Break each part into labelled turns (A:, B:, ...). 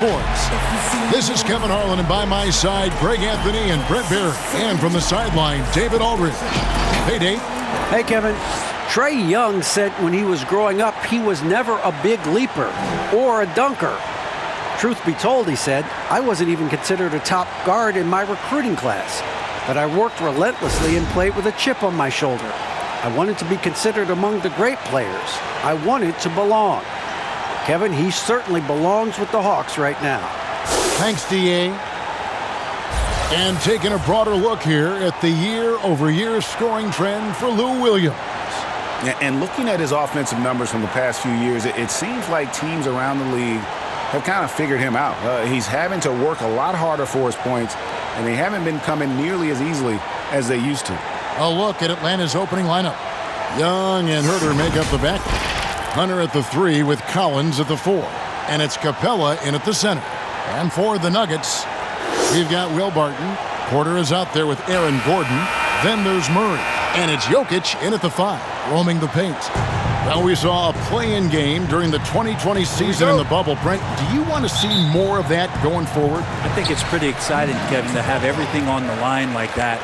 A: Sports. This is Kevin Harlan, and by my side, Greg Anthony and Brett Barrett. And from the sideline, David Aldridge. Hey, Dave.
B: Hey, Kevin. Trae Young said when he was growing up, he was never a big leaper or a dunker. Truth be told, he said, I wasn't even considered a top guard in my recruiting class, but I worked relentlessly and played with a chip on my shoulder. I wanted to be considered among the great players. I wanted to belong. Kevin, he certainly belongs with the Hawks right now.
A: Thanks, D.A. And taking a broader look here at the year-over-year scoring trend for Lou Williams.
C: And looking at his offensive numbers from the past few years, it seems like teams around the league have kind of figured him out. He's having to work a lot harder for his points, and they haven't been coming nearly as easily as they used to.
A: A look at Atlanta's opening lineup. Young and Herter make up the back. Hunter at the 3 with Collins at the 4. And it's Capella in at the center. And for the Nuggets, we've got Will Barton. Porter is out there with Aaron Gordon. Then there's Murray. And it's Jokic in at the 5, roaming the paint. Now, we saw a play-in game during the 2020 season in the bubble. Brent, do you want to see more of that going forward?
D: I think it's pretty exciting, Kevin, to have everything on the line like that,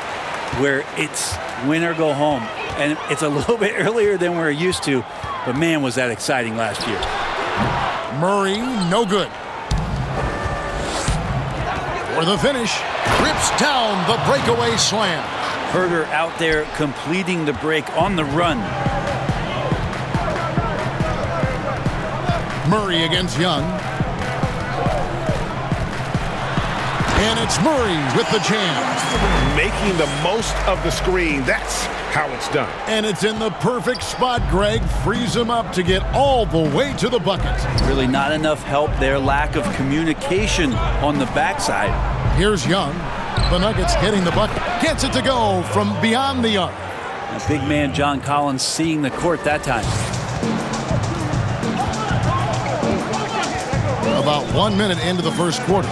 D: where it's win or go home. And it's a little bit earlier than we're used to, but man, was that exciting last year.
A: Murray, no good. For the finish, rips down the breakaway slam.
D: Herter out there completing the break on the run.
A: Murray against Young. And it's Murray with the jam.
C: Making the most of the screen. That's how it's done.
A: And it's in the perfect spot, Greg. Frees him up to get all the way to the bucket.
D: Really not enough help there. Lack of communication on the backside.
A: Here's Young. The Nuggets getting the bucket. Gets it to go from beyond the arc.
D: A big man John Collins seeing the court that time.
A: About 1 minute into the first quarter.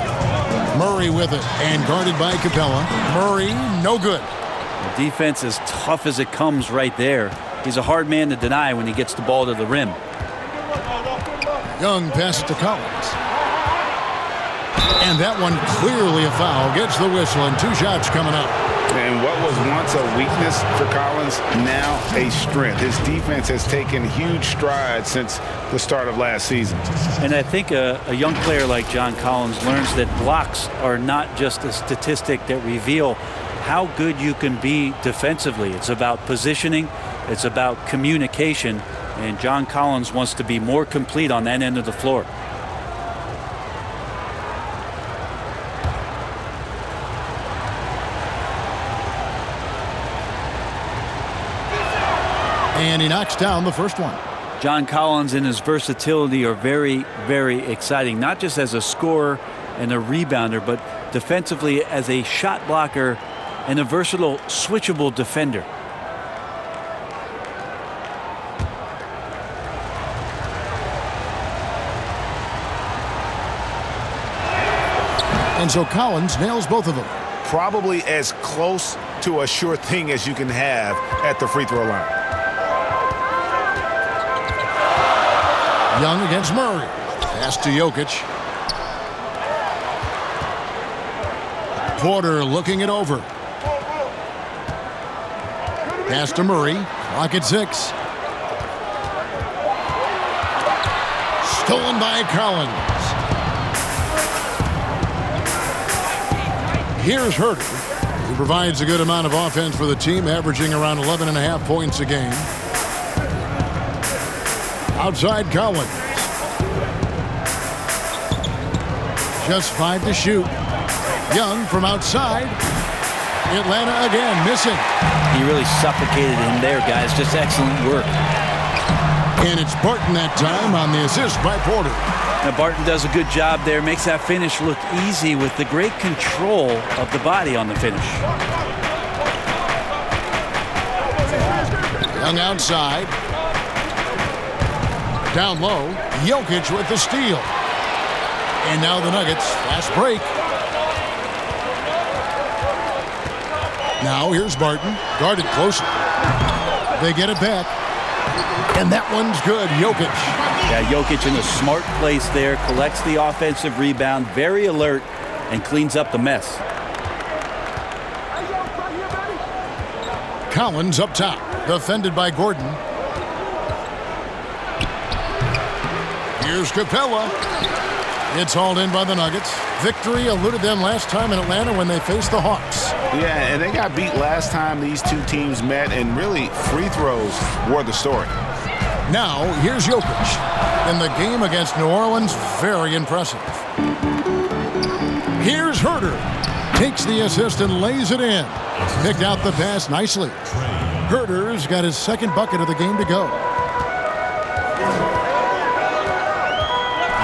A: Murray with it and guarded by Capella. Murray, no good.
D: The defense is tough as it comes right there. He's a hard man to deny when he gets the ball to the rim.
A: Young passes to Collins. And that one clearly a foul. Gets the whistle and 2 shots coming up.
C: And what was once a weakness for Collins, now a strength. His defense has taken huge strides since the start of last season.
D: And I think a young player like John Collins learns that blocks are not just a statistic that reveal how good you can be defensively. It's about positioning. It's about communication. And John Collins wants to be more complete on that end of the floor.
A: And he knocks down the first one.
D: John Collins and his versatility are very, very exciting, not just as a scorer and a rebounder, but defensively as a shot blocker and a versatile, switchable defender.
A: And so Collins nails both of them.
C: Probably as close to a sure thing as you can have at the free throw line.
A: Young against Murray. Pass to Jokic. Porter looking it over. Pass to Murray. Clock at 6. Stolen by Collins. Here's Herter, who provides a good amount of offense for the team, averaging around 11.5 points a game. Outside Collins. Just 5 to shoot. Young from outside. Atlanta again missing.
D: He really suffocated him there, guys. Just excellent work.
A: And it's Barton that time on the assist by Porter.
D: Now Barton does a good job there. Makes that finish look easy with the great control of the body on the finish.
A: Young outside. Down low, Jokic with the steal. And now the Nuggets, fast break. Now here's Barton, guarded closely. They get it back. And that one's good, Jokic.
D: Yeah, Jokic in a smart place there, collects the offensive rebound, very alert, and cleans up the mess.
A: Collins up top, defended by Gordon. Here's Capella. It's hauled in by the Nuggets. Victory eluded them last time in Atlanta when they faced the Hawks.
C: Yeah, and they got beat last time these two teams met, and really free throws were the story.
A: Now, here's Jokic. In the game against New Orleans, very impressive. Here's Herter. Takes the assist and lays it in. Picked out the pass nicely. Herter's got his second bucket of the game to go.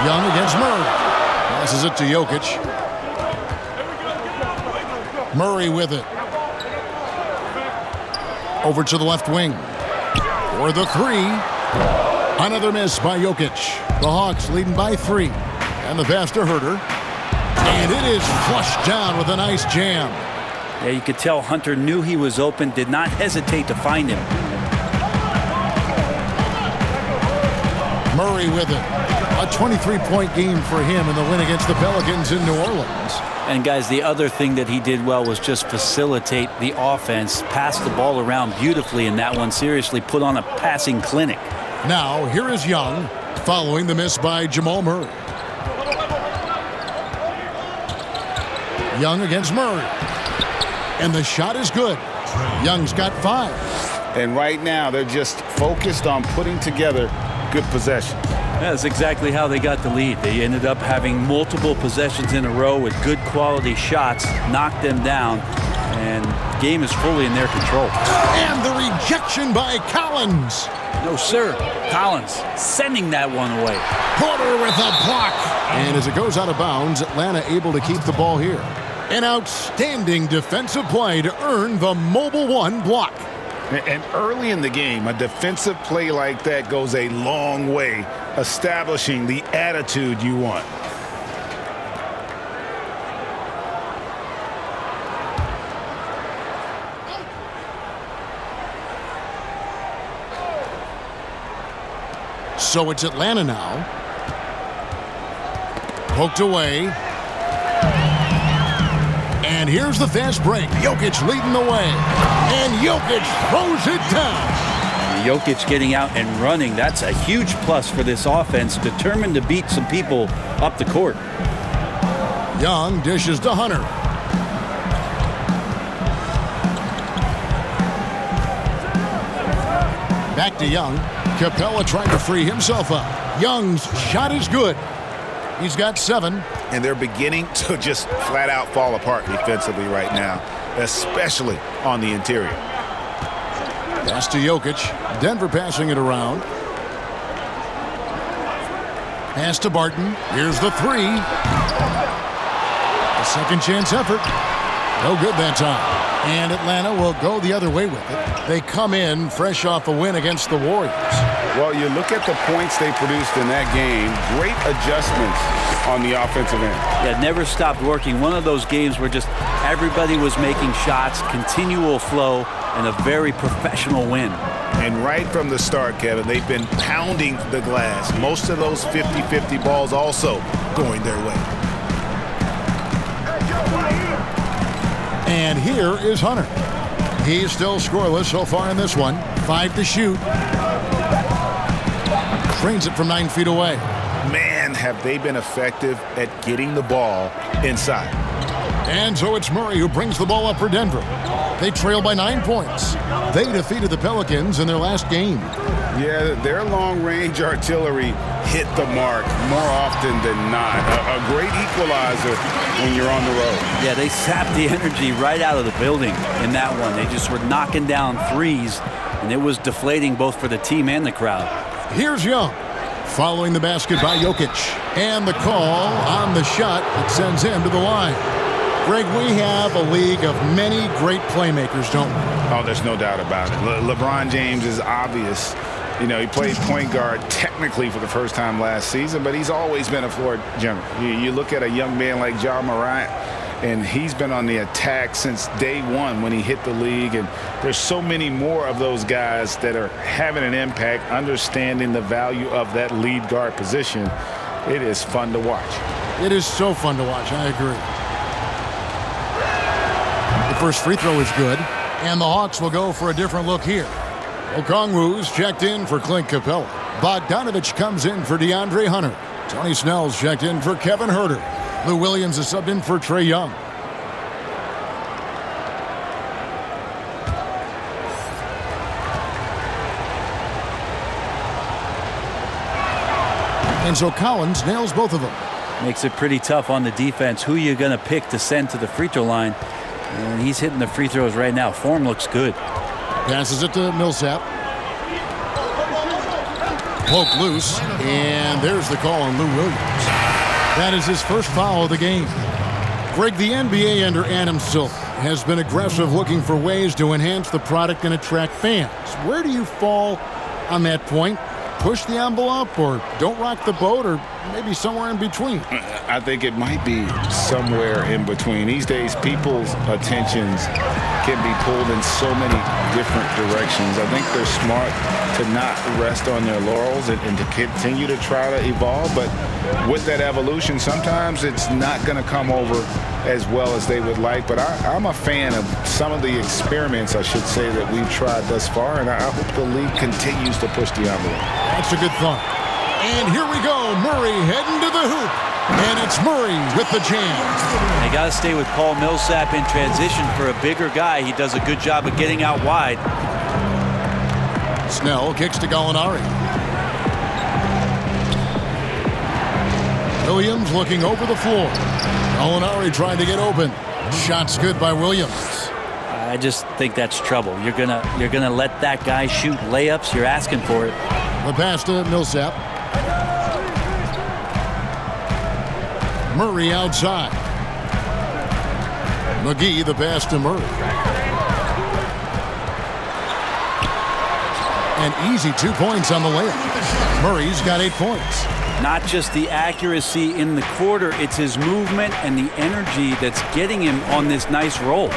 A: Young against Murray. Passes it to Jokic. Murray with it. Over to the left wing. For the three. Another miss by Jokic. The Hawks leading by 3. And the pass to Herter. And it is flushed down with a nice jam.
D: Yeah, you could tell Hunter knew he was open, did not hesitate to find him.
A: Murray with it. A 23-point game for him in the win against the Pelicans in New Orleans.
D: And guys, the other thing that he did well was just facilitate the offense, pass the ball around beautifully in that one. Seriously, put on a passing clinic.
A: Now, here is Young, following the miss by Jamal Murray. Young against Murray. And the shot is good. Young's got 5.
C: And right now, they're just focused on putting together good possessions.
D: That's exactly how they got the lead. They ended up having multiple possessions in a row with good quality shots, knocked them down, and the game is fully in their control.
A: And the rejection by Collins.
D: No, sir. Collins sending that one away.
A: Porter with a block. And as it goes out of bounds, Atlanta able to keep the ball here. An outstanding defensive play to earn the Mobile One block.
C: And early in the game, a defensive play like that goes a long way, establishing the attitude you want.
A: So it's Atlanta now. Poked away. And here's the fast break. Jokic leading the way. And Jokic throws it down.
D: Jokic getting out and running. That's a huge plus for this offense. Determined to beat some people up the court.
A: Young dishes to Hunter. Back to Young. Capella trying to free himself up. Young's shot is good. He's got 7.
C: And they're beginning to just flat out fall apart defensively right now, especially on the interior.
A: Pass to Jokic. Denver passing it around. Pass to Barton. Here's the 3. A second chance effort. No good that time. And Atlanta will go the other way with it. They come in fresh off a win against the Warriors.
C: Well, you look at the points they produced in that game. Great adjustments on the offensive end.
D: Yeah, never stopped working. One of those games where just everybody was making shots, continual flow, and a very professional win.
C: And right from the start, Kevin, they've been pounding the glass. Most of those 50-50 balls also going their way.
A: And here is Hunter. He's still scoreless so far in this one. 5 to shoot. Trains it from 9 feet away.
C: Man, have they been effective at getting the ball inside.
A: And so it's Murray who brings the ball up for Denver. They trail by 9 points. They defeated the Pelicans in their last game.
C: Yeah, their long-range artillery hit the mark more often than not. A great equalizer when you're on the road.
D: Yeah, they sapped the energy right out of the building in that one. They just were knocking down threes, and it was deflating both for the team and the crowd.
A: Here's Young, following the basket by Jokic. And the call on the shot that sends him to the line. Greg, we have a league of many great playmakers, don't we?
C: Oh, there's no doubt about it. LeBron James is obvious. You know, he played point guard technically for the first time last season, but he's always been a floor general. You look at a young man like Ja Morant, and he's been on the attack since day one when he hit the league. And there's so many more of those guys that are having an impact, understanding the value of that lead guard position. It is fun to watch.
A: It is so fun to watch. I agree. The first free throw is good, and the Hawks will go for a different look here. Okongwu's checked in for Clint Capella. Bogdanovich comes in for DeAndre Hunter. Tony Snell's checked in for Kevin Huerter. Lou Williams is subbed in for Trae Young. And so Collins nails both of them.
D: Makes it pretty tough on the defense. Who you going to pick to send to the free throw line? And he's hitting the free throws right now. Form looks good.
A: Passes it to Millsap. Poke loose, and there's the call on Lou Williams. That is his first foul of the game. Greg, the NBA under Adam Silver has been aggressive, looking for ways to enhance the product and attract fans. Where do you fall on that point? Push the envelope, or don't rock the boat, or maybe somewhere in between?
C: I think it might be somewhere in between. These days, people's attentions can be pulled in so many different directions. I think they're smart to not rest on their laurels and to continue to try to evolve. But with that evolution, sometimes it's not going to come over as well as they would like. But I'm a fan of some of the experiments, I should say, that we've tried thus far. And I hope the league continues to push the envelope.
A: That's a good thought. And here we go. Murray heading to the hoop. And it's Murray with the jam.
D: They got to stay with Paul Millsap in transition. For a bigger guy, he does a good job of getting out wide.
A: Snell kicks to Gallinari. Williams looking over the floor. Gallinari trying to get open. Shot's good by Williams.
D: I just think that's trouble. You're gonna let that guy shoot layups. You're asking for it.
A: The pass to Millsap. Murray outside. McGee the pass to Murray. An easy 2 points on the layup. Murray's got 8 points.
D: Not just the accuracy in the quarter, it's his movement and the energy that's getting him on this nice roll.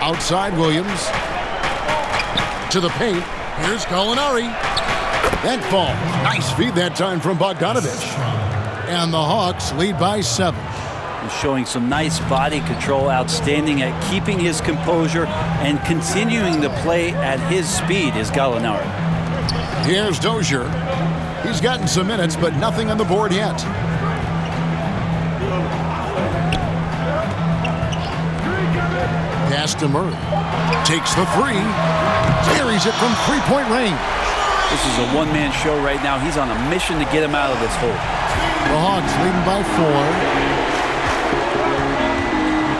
A: Outside Williams. To the paint. Here's Gallinari. That falls. Nice feed that time from Bogdanovich. And the Hawks lead by 7.
D: He's showing some nice body control, outstanding at keeping his composure and continuing to play at his speed is Gallinari.
A: Here's Dozier. He's gotten some minutes, but nothing on the board yet. Pass to Murray. Takes the three. Carries it from three-point range.
D: This is a one-man show right now. He's on a mission to get him out of this hole.
A: The Hawks leading by 4.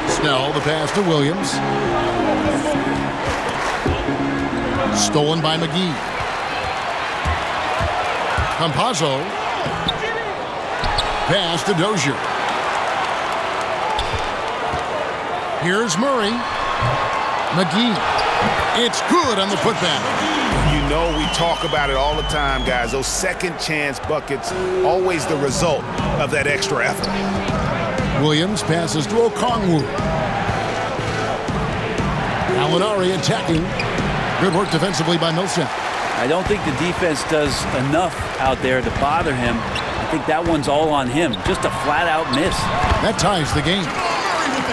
A: Snell, the pass to Williams. Stolen by McGee. Campazzo. Pass to Dozier. Here's Murray. McGee. It's good on the putback.
C: You know we talk about it all the time, guys. Those second chance buckets, always the result of that extra effort.
A: Williams passes to Okongwu. Gallinari attacking. Good work defensively by Millsap.
D: I don't think the defense does enough out there to bother him. I think that one's all on him. Just a flat-out miss.
A: That ties the game.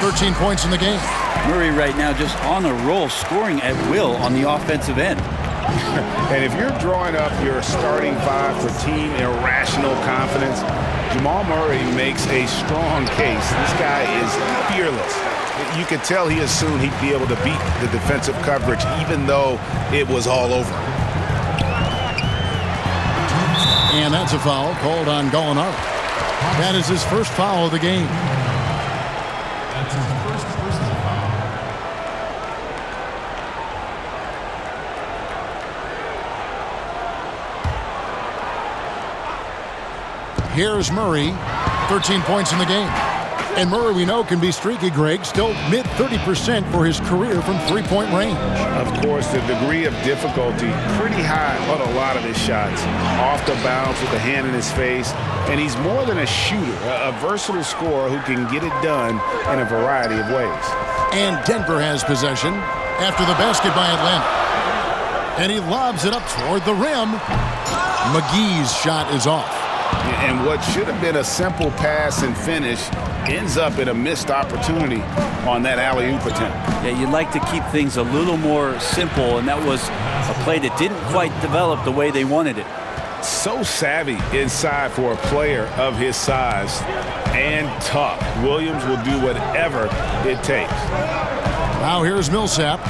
A: 13 points in the game.
D: Murray right now just on a roll, scoring at will on the offensive end.
C: And if you're drawing up your starting five for team irrational confidence, Jamal Murray makes a strong case. This guy is fearless. You could tell he assumed he'd be able to beat the defensive coverage even though it was all over.
A: And that's a foul called on Gallinari. That is his first foul of the game.
E: That's his first personal foul.
A: Here's Murray. 13 points in the game. And Murray, we know, can be streaky, Greg. Still mid-30% for his career from three-point range.
C: Of course, the degree of difficulty pretty high on a lot of his shots. Off the bounce with a hand in his face. And he's more than a shooter, a versatile scorer who can get it done in a variety of ways.
A: And Denver has possession after the basket by Atlanta. And he lobs it up toward the rim. McGee's shot is off.
C: And what should have been a simple pass and finish ends up in a missed opportunity on that alley-oop attempt.
D: Yeah, you'd like to keep things a little more simple, and that was a play that didn't quite develop the way they wanted it.
C: So savvy inside for a player of his size and tough. Williams will do whatever it takes.
A: Now here's Millsap.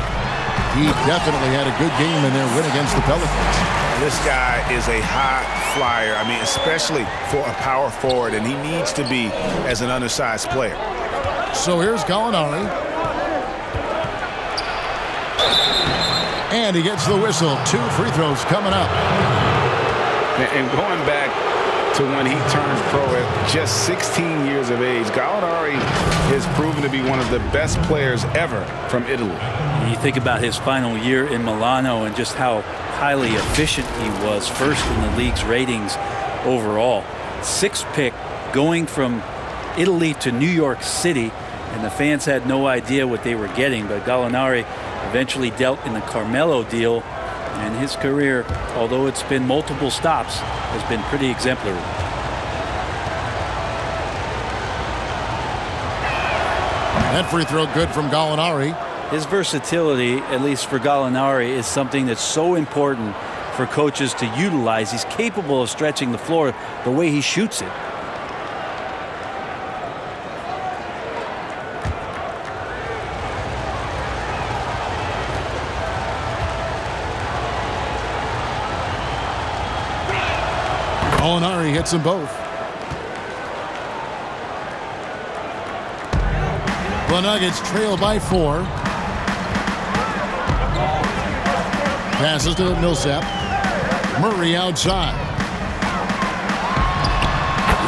A: He definitely had a good game in their win against the Pelicans.
C: This guy is a high flyer. I mean, especially for a power forward, and he needs to be as an undersized player.
A: So here's Gallinari. And he gets the whistle. 2 free throws coming up.
C: And going back to when he turned pro at just 16 years of age, Gallinari has proven to be one of the best players ever from Italy.
D: You think about his final year in Milano and just how highly efficient he was, first in the league's ratings overall. 6th pick going from Italy to New York City, and the fans had no idea what they were getting, but Gallinari eventually dealt in the Carmelo deal, and his career, although it's been multiple stops, has been pretty exemplary.
A: That free throw good from Gallinari.
D: His versatility, at least for Gallinari, is something that's so important for coaches to utilize. He's capable of stretching the floor the way he shoots it.
A: Gallinari hits them both. The Nuggets trail by 4. Passes to Millsap. Murray outside.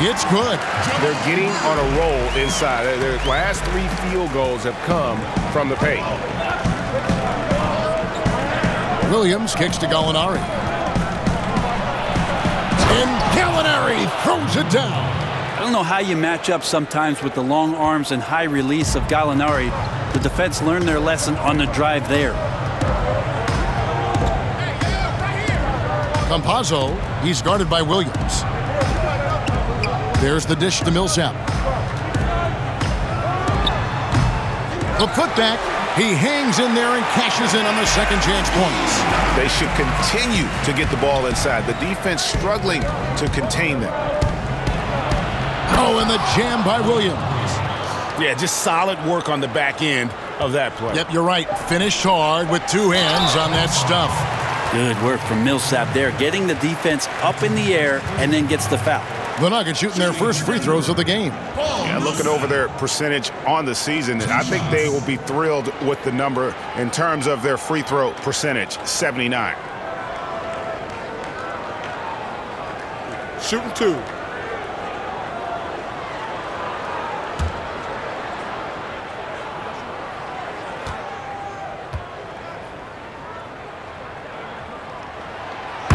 A: It's good.
C: They're getting on a roll inside. Their last 3 field goals have come from the paint.
A: Williams kicks to Gallinari. And Gallinari throws it down.
D: I don't know how you match up sometimes with the long arms and high release of Gallinari. The defense learned their lesson on the drive there.
A: Campazzo, he's guarded by Williams. There's the dish to Millsap. The putback. He hangs in there and cashes in on the second chance points.
C: They should continue to get the ball inside. The defense struggling to contain them.
A: Oh, and the jam by Williams.
C: Yeah, just solid work on the back end of that play.
A: Yep, you're right. Finished hard with 2 hands on that stuff.
D: Good work from Millsap there, getting the defense up in the air and then gets the foul.
A: The Nuggets shooting their first free throws of the game.
C: Yeah, looking over their percentage on the season, I think they will be thrilled with the number in terms of their free throw percentage, 79.
F: Shooting 2.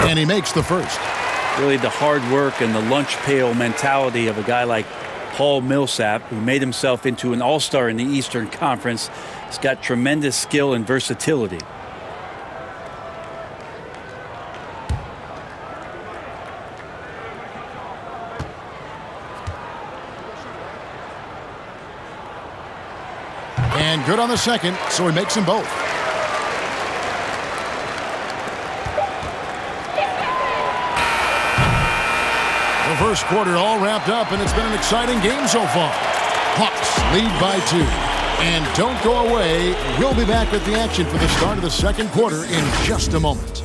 A: And he makes the first.
D: Really the hard work and the lunch pail mentality of a guy like Paul Millsap, who made himself into an all-star in the Eastern Conference. He's got tremendous skill and versatility.
A: And good on the second, so he makes them both. The first quarter all wrapped up, and it's been an exciting game so far. Hawks lead by 2. And don't go away. We'll be back with the action for the start of the second quarter in just a moment.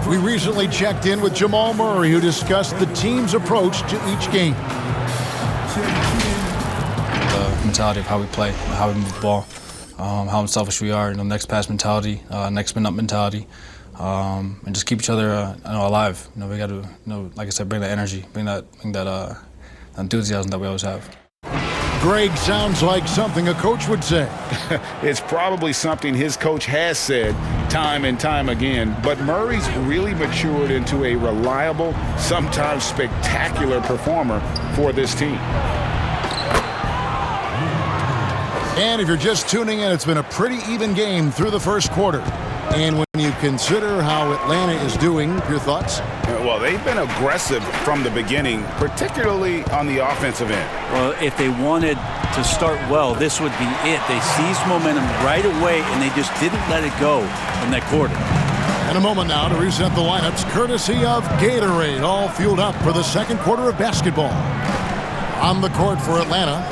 A: We recently checked in with Jamal Murray, who discussed the team's approach to each game.
F: The mentality of how we play, how we move the ball, how unselfish we are, next pass mentality, next minute mentality, and just keep each other alive. We got to, like I said, bring that energy, bring that enthusiasm that we always have.
A: Greg sounds like something a coach would say.
C: It's probably something his coach has said time and time again, but Murray's really matured into a reliable, sometimes spectacular performer for this team.
A: And if you're just tuning in, it's been a pretty even game through the first quarter. And when you consider how Atlanta is doing, your thoughts?
C: Well, they've been aggressive from the beginning, particularly on the offensive end.
D: Well, if they wanted to start well, this would be it. They seized momentum right away, and they just didn't let it go in that quarter.
A: In a moment now to reset the lineups, courtesy of Gatorade, all fueled up for the second quarter of basketball. On the court for Atlanta,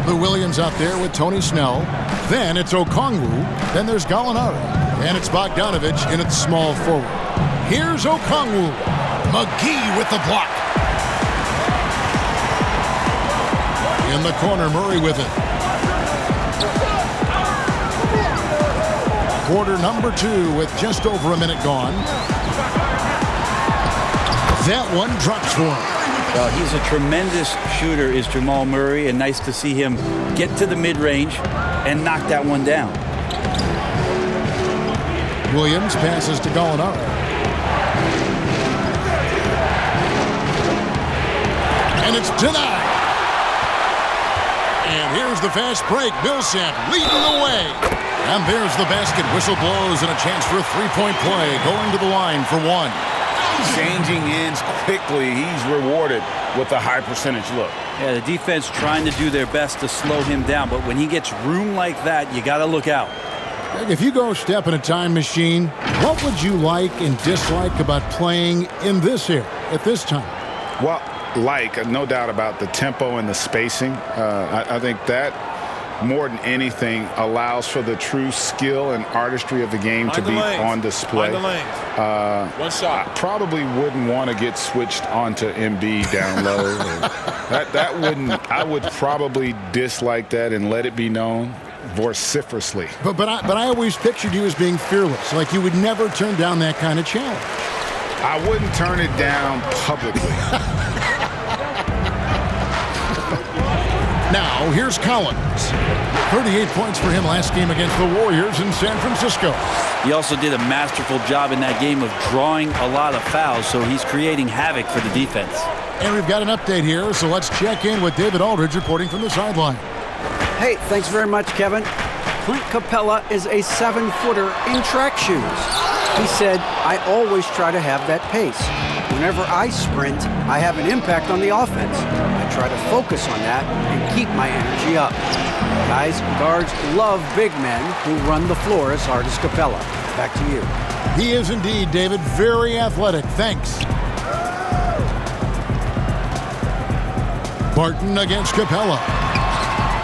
A: Lou Williams out there with Tony Snell. Then it's Okongwu. Then there's Gallinari. And it's Bogdanovich in its small forward. Here's Okongwu. McGee with the block. In the corner, Murray with it. Quarter number 2 with just over a minute gone. That one drops for him.
D: He's a tremendous shooter, is Jamal Murray, and nice to see him get to the mid-range and knock that one down.
A: Williams passes to Gallinari. And it's denied. And here's the fast break. Millsap leading the way. And there's the basket. Whistle blows and a chance for a three-point play. Going to the line for one.
C: Changing ends quickly. He's rewarded with a high percentage look.
D: Yeah, the defense trying to do their best to slow him down, but when he gets room like that, you got to look out.
A: If you go step in a time machine, what would you like and dislike about playing in this era at this time?
C: Well, no doubt about the tempo and the spacing. I think that more than anything allows for the true skill and artistry of the game to be on display. One shot. I probably wouldn't want to get switched onto Embiid down low. that wouldn't. I would probably dislike that and let it be known vociferously.
A: But I always pictured you as being fearless, like you would never turn down that kind of challenge.
C: I wouldn't turn it down publicly.
A: Now, here's Collins. 38 points for him last game against the Warriors in San Francisco.
D: He also did a masterful job in that game of drawing a lot of fouls, so he's creating havoc for the defense.
A: And we've got an update here, so let's check in with David Aldridge reporting from the sideline.
B: Hey, thanks very much, Kevin. Clint Capella is a 7-footer in track shoes. He said, I always try to have that pace. Whenever I sprint, I have an impact on the offense. I try to focus on that and keep my energy up. Guys, guards love big men who run the floor as hard as Capella. Back to you.
A: He is indeed, David, very athletic. Thanks. Barton against Capella.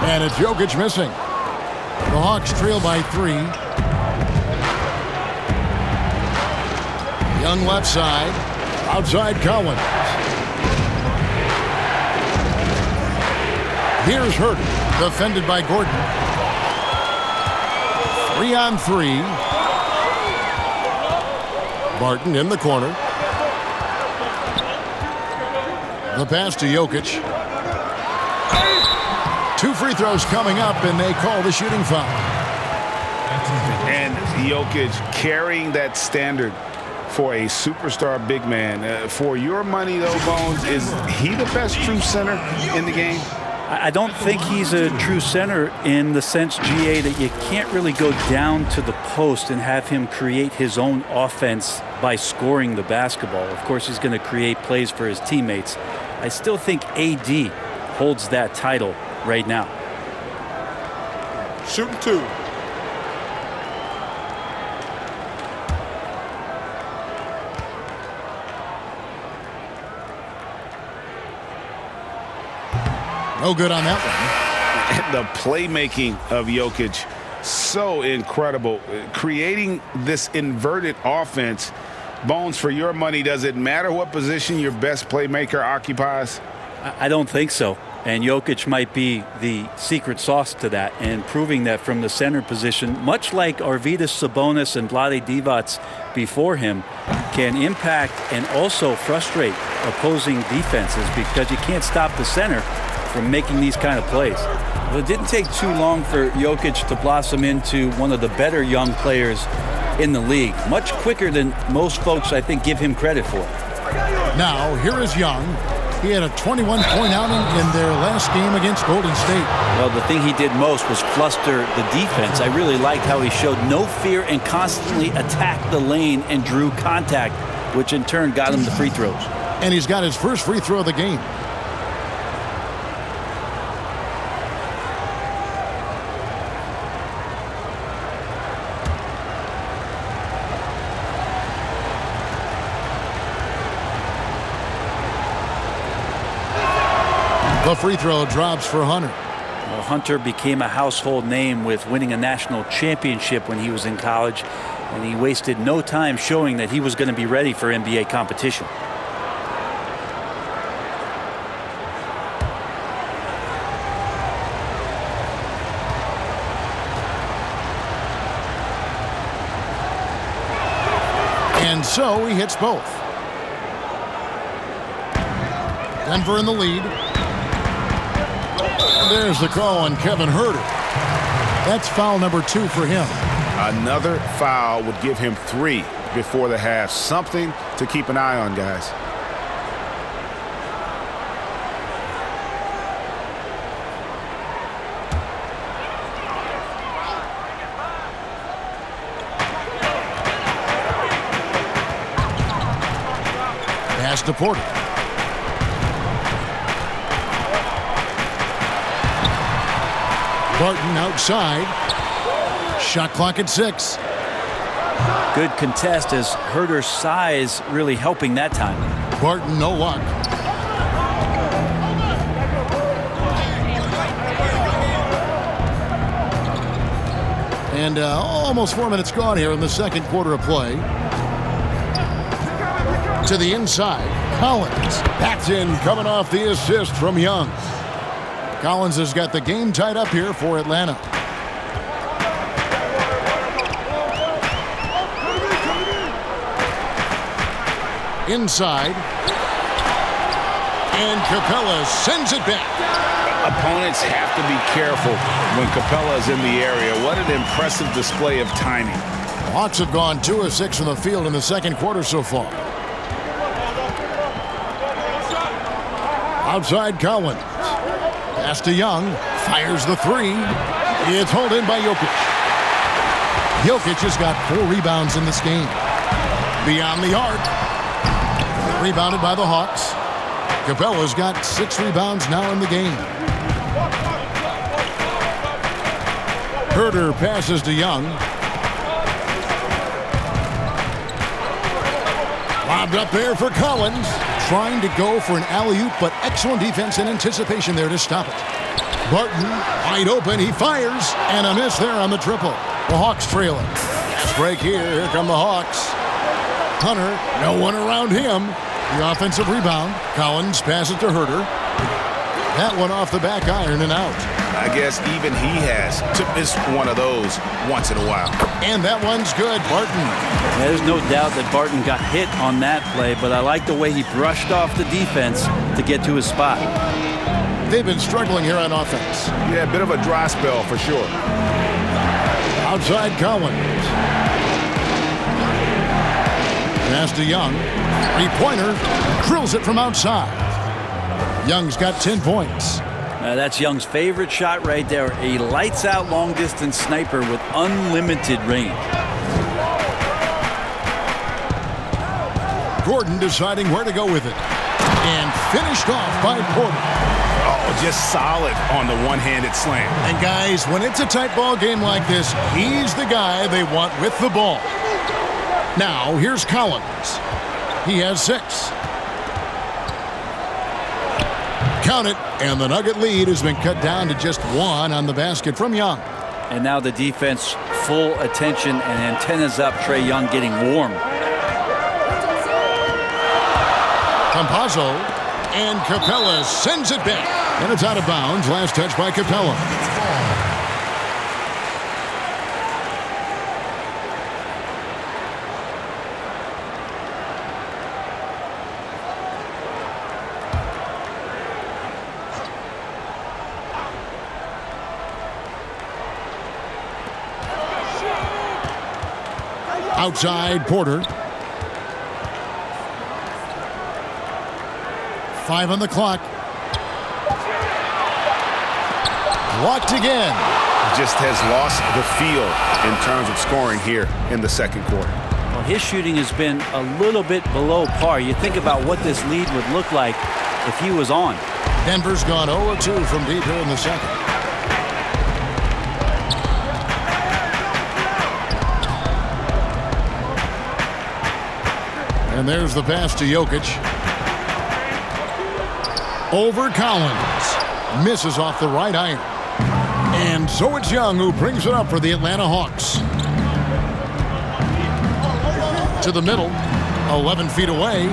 A: And it's Jokic missing. The Hawks trail by 3. Young left side. Outside Collins. Here's Hurt. Defended by Gordon. 3-on-3. Barton in the corner. The pass to Jokic. 2 free throws coming up, and they call the shooting foul.
C: And Jokic carrying that standard for a superstar big man. For your money, though, Bones, is he the best true center in the game?
D: I don't think he's a true center in the sense, GA, that you can't really go down to the post and have him create his own offense by scoring the basketball. Of course, he's going to create plays for his teammates. I still think AD holds that title right now.
G: Shooting 2.
A: No good on that one.
C: The playmaking of Jokic, so incredible. Creating this inverted offense Bones, for your money, does it matter what position your best playmaker occupies?
D: I don't think so. And Jokic might be the secret sauce to that, and proving that from the center position, much like Arvydas Sabonis and Vlade Divac before him, can impact and also frustrate opposing defenses because you can't stop the center from making these kind of plays. Well, it didn't take too long for Jokic to blossom into one of the better young players in the league, much quicker than most folks, I think, give him credit for.
A: Now, here is Young. He had a 21-point outing in their last game against Golden State.
D: Well, the thing he did most was fluster the defense. I really liked how he showed no fear and constantly attacked the lane and drew contact, which in turn got him the free throws.
A: And he's got his first free throw of the game. The free throw drops for Hunter.
D: Well, Hunter became a household name with winning a national championship when he was in college, and he wasted no time showing that he was going to be ready for NBA competition.
A: And so he hits both. Denver in the lead. And there's the call on Kevin Huerter. That's foul number 2 for him.
C: Another foul would give him 3 before the half. Something to keep an eye on, guys.
A: Pass to Porter. Barton outside. Shot clock at 6.
D: Good contest as Huerter's size really helping that time.
A: Barton, no luck. And almost 4 minutes gone here in the second quarter of play. To the inside. Collins. That's in, coming off the assist from Young. Collins has got the game tied up here for Atlanta. Inside. And Capella sends it back.
C: Opponents have to be careful when Capella is in the area. What an impressive display of timing.
A: The Hawks have gone 2 of 6 from the field in the second quarter so far. Outside Collins. Pass to Young. Fires the 3. It's hauled in by Jokic. Jokic has got 4 rebounds in this game. Beyond the arc. Rebounded by the Hawks. Capella's got 6 rebounds now in the game. Huerter passes to Young. Lobbed up there for Collins. Trying to go for an alley-oop, but excellent defense and anticipation there to stop it. Barton, wide open, he fires, and a miss there on the triple. The Hawks trailing. Fast break here. Here come the Hawks. Hunter, no one around him. The offensive rebound. Collins passes to Huerter. That one off the back iron and out.
C: I guess even he has to miss one of those once in a while.
A: And that one's good. Barton.
D: There's no doubt that Barton got hit on that play, but I like the way he brushed off the defense to get to his spot.
A: They've been struggling here on offense.
C: Yeah, a bit of a dry spell for sure.
A: Outside Collins. Pass to Young. Three-pointer. Drills it from outside. Young's got 10 points.
D: That's Young's favorite shot right there. A lights-out long-distance sniper with unlimited range.
A: Gordon deciding where to go with it. And finished off by Porter.
C: Oh, just solid on the one-handed slam.
A: And guys, when it's a tight ball game like this, he's the guy they want with the ball. Now, here's Collins. He has 6. Count it, and the Nugget lead has been cut down to just 1 on the basket from Young.
D: And now the defense full attention and antennas up. Trae Young getting warm.
A: Campazzo, and Capella sends it back. And it's out of bounds. Last touch by Capella. Outside Porter. 5 on the clock. Blocked again.
C: Just has lost the feel in terms of scoring here in the second quarter.
D: Well, his shooting has been a little bit below par. You think about what this lead would look like if he was on.
A: Denver's gone 0-2 from deep here in the second. And there's the pass to Jokic. Over Collins. Misses off the right iron. And so it's Young who brings it up for the Atlanta Hawks. To the middle. 11 feet away.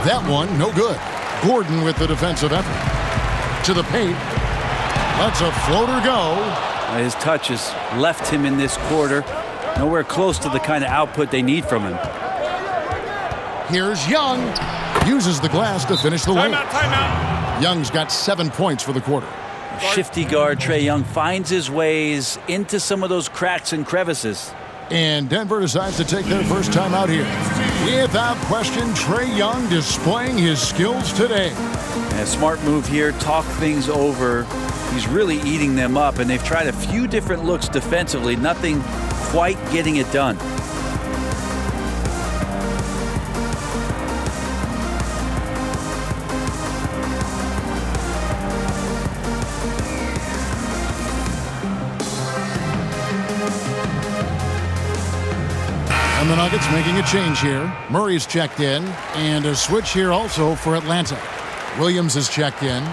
A: That one, no good. Gordon with the defensive effort. To the paint. Lets a floater go.
D: His touch has left him in this quarter. Nowhere close to the kind of output they need from him.
A: Here's Young. Uses the glass to finish the layup.
C: Timeout.
A: Young's got 7 points for the quarter.
D: Shifty guard Trae Young finds his ways into some of those cracks and crevices.
A: And Denver decides to take their first time out here. Without question, Trae Young displaying his skills today.
D: A smart move here, talk things over. He's really eating them up, and they've tried a few different looks defensively, nothing quite getting it done.
A: And the Nuggets making a change here. Murray's checked in. And a switch here also for Atlanta. Williams is checked in.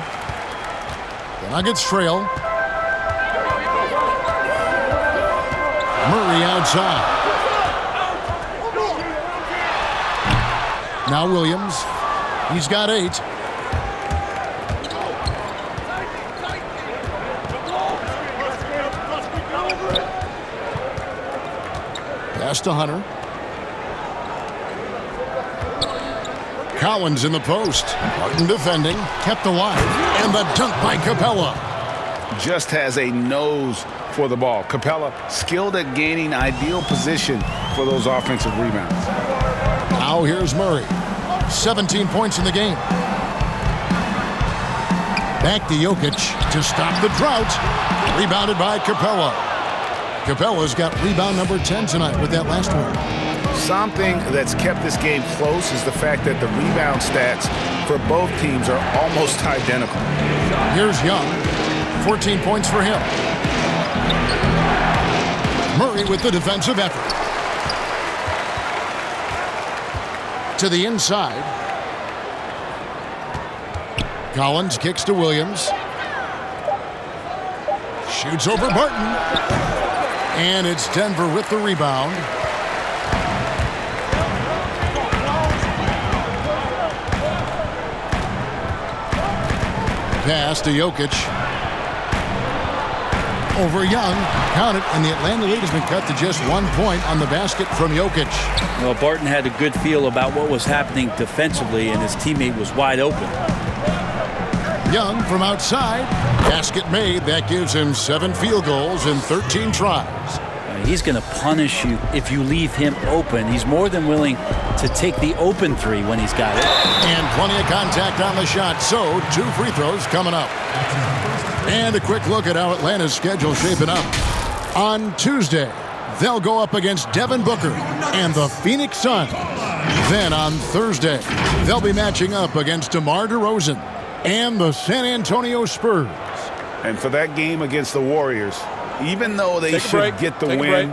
A: The Nuggets trail. Murray outside. Now Williams. He's got 8. Pass to Hunter. Collins in the post. Martin defending. Kept alive. And the dunk by Capella.
C: Just has a nose for the ball. Capella skilled at gaining ideal position for those offensive rebounds.
A: Now here's Murray. 17 points in the game. Back to Jokic to stop the drought. Rebounded by Capella. Capella's got rebound number 10 tonight with that last one.
C: Something that's kept this game close is the fact that the rebound stats for both teams are almost identical.
A: Here's Young. 14 points for him. Murray with the defensive effort. To the inside. Collins kicks to Williams. Shoots over Barton. And it's Denver with the rebound. Pass to Jokic. Over Young. Count it, and the Atlanta lead has been cut to just 1 point on the basket from Jokic.
D: Well, Barton had a good feel about what was happening defensively, and his teammate was wide open.
A: Young from outside. Basket made. That gives him 7 field goals in 13 tries.
D: He's going to punish you if you leave him open. He's more than willing to take the open three when he's got it.
A: And plenty of contact on the shot. So 2 free throws coming up. And a quick look at how Atlanta's schedule shaping up. On Tuesday, they'll go up against Devin Booker and the Phoenix Suns. Then on Thursday, they'll be matching up against DeMar DeRozan and the San Antonio Spurs.
C: And for that game against the Warriors, even though they should get the win,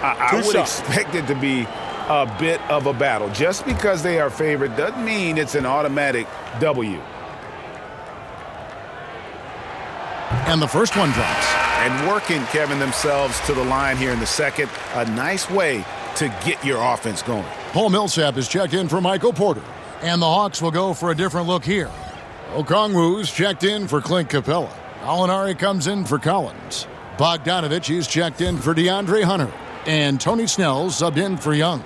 C: I would expect it to be a bit of a battle. Just because they are favored doesn't mean it's an automatic W.
A: And the first one drops.
C: And working, Kevin, themselves to the line here in the second. A nice way to get your offense going.
A: Paul Millsap is checked in for Michael Porter. And the Hawks will go for a different look here. Okongwu's checked in for Clint Capella. Alinari comes in for Collins. Bogdanovich is checked in for DeAndre Hunter. And Tony Snell subbed in for Young.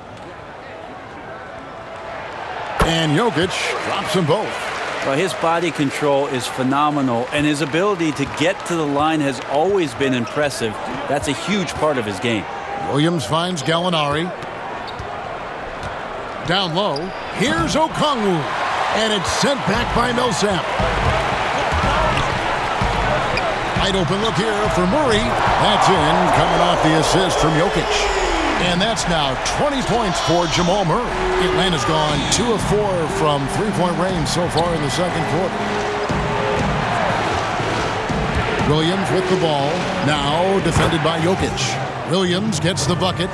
A: And Jokic drops them both.
D: Well, his body control is phenomenal, and his ability to get to the line has always been impressive. That's a huge part of his game.
A: Williams finds Gallinari. Down low. Here's Okongwu. And it's sent back by Millsap. Wide open look here for Murray. That's in, coming off the assist from Jokic. And that's now 20 points for Jamal Murray. Atlanta's gone 2 of 4 from three-point range so far in the second quarter. Williams with the ball. Now defended by Jokic. Williams gets the bucket.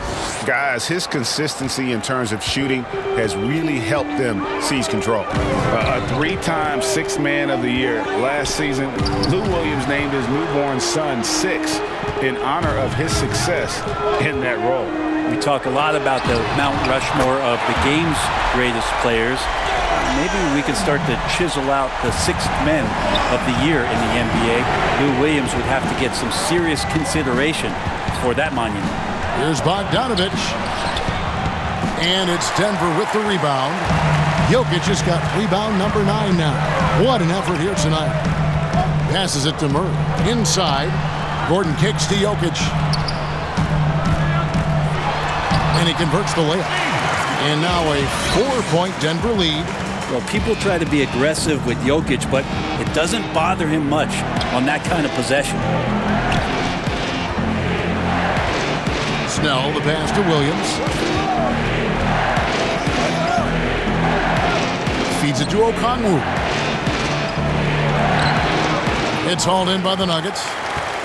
C: Guys, his consistency in terms of shooting has really helped them seize control. A 3-time Sixth Man of the Year last season. Lou Williams named his newborn son Six in honor of his success in that role.
D: We talk a lot about the Mount Rushmore of the game's greatest players. Maybe we can start to chisel out the Sixth Men of the Year in the NBA. Lou Williams would have to get some serious consideration for that monument.
A: Here's Bogdanovich. And it's Denver with the rebound. Jokic has got rebound number 9 now. What an effort here tonight. Passes it to Murray. Inside. Gordon kicks to Jokic. And he converts the layup. And now a 4-point Denver lead.
D: Well, people try to be aggressive with Jokic, but it doesn't bother him much on that kind of possession.
A: Snell, the pass to Williams. Feeds it to Okongwu. It's hauled in by the Nuggets.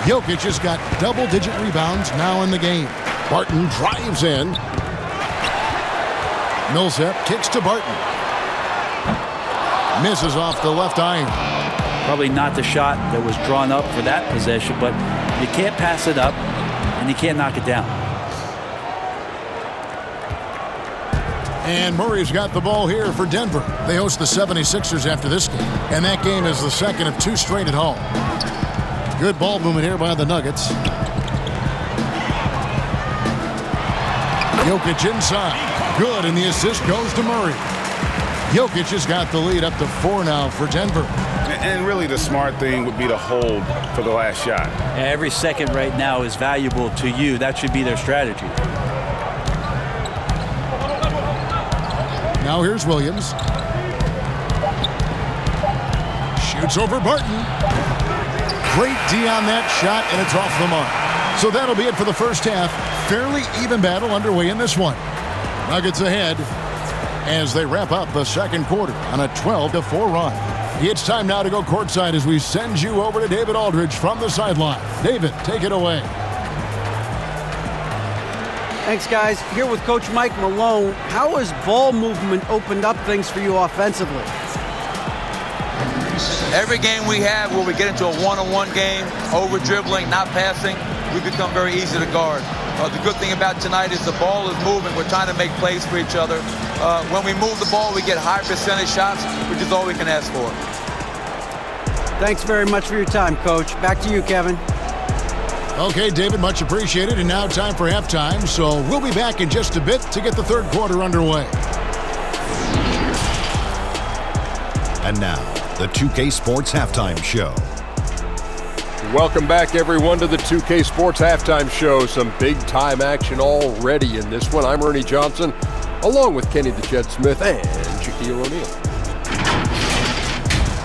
A: Jokic has got double-digit rebounds now in the game. Barton drives in. Millsap kicks to Barton. Misses off the left iron.
D: Probably not the shot that was drawn up for that possession, but you can't pass it up and you can't knock it down.
A: And Murray's got the ball here for Denver. They host the 76ers after this game. And that game is the second of 2 straight at home. Good ball movement here by the Nuggets. Jokic inside. Good, and the assist goes to Murray. Jokic has got the lead up to 4 now for Denver.
C: And really the smart thing would be to hold for the last shot.
D: Every second right now is valuable to you. That should be their strategy.
A: Now here's Williams. Shoots over Barton. Great D on that shot, and it's off the mark. So that'll be it for the first half. Fairly even battle underway in this one. Nuggets ahead as they wrap up the second quarter on a 12-4 run. It's time now to go courtside as we send you over to David Aldridge from the sideline. David, take it away.
B: Thanks, guys. Here with Coach Mike Malone. How has ball movement opened up things for you offensively?
G: Every game we have where we get into a one-on-one game, over-dribbling, not passing, we become very easy to guard. The good thing about tonight is the ball is moving. We're trying to make plays for each other. When we move the ball, we get high percentage shots, which is all we can ask for.
B: Thanks very much for your time, Coach. Back to you, Kevin.
A: Okay, David, much appreciated. And now time for halftime. So we'll be back in just a bit to get the third quarter underway.
H: And now, the 2K Sports Halftime Show.
I: Welcome back, everyone, to the 2K Sports Halftime Show. Some big-time action already in this one. I'm Ernie Johnson, along with Kenny the Jet Smith and Shaquille O'Neal.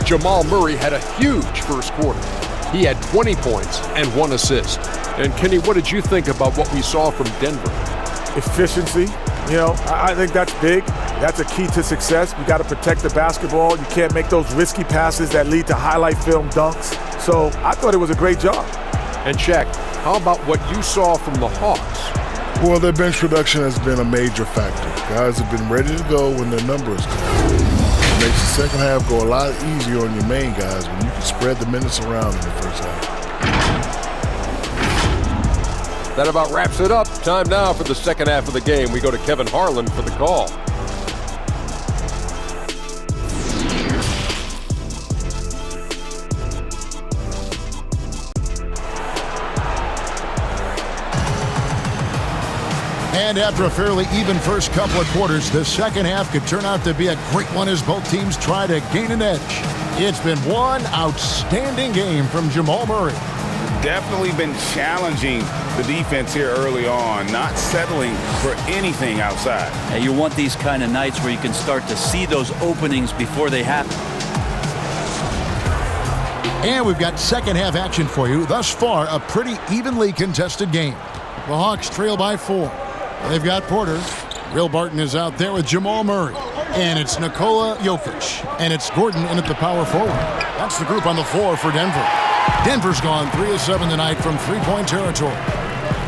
I: Jamal Murray had a huge first quarter. He had 20 points and 1 assist. And Kenny, what did you think about what we saw from Denver?
J: Efficiency. I think that's big. That's a key to success. You got to protect the basketball. You can't make those risky passes that lead to highlight film dunks. So I thought it was a great job.
I: And Shaq, how about what you saw from the Hawks?
K: Well, their bench production has been a major factor. Guys have been ready to go when their numbers come. It makes the second half go a lot easier on your main guys when you can spread the minutes around in the first half.
I: That about wraps it up. Time now for the second half of the game. We go to Kevin Harlan for the call.
A: And after a fairly even first couple of quarters, the second half could turn out to be a great one as both teams try to gain an edge. It's been one outstanding game from Jamal Murray.
C: Definitely been challenging the defense here early on, not settling for anything outside.
D: And you want these kind of nights where you can start to see those openings before they happen.
A: And we've got second half action for you. Thus far, a pretty evenly contested game. The Hawks trail by 4. They've got Porter. Will Barton is out there with Jamal Murray. And it's Nikola Jokic. And it's Gordon in at the power forward. That's the group on the floor for Denver. Denver's gone 3 of 7 tonight from three-point territory.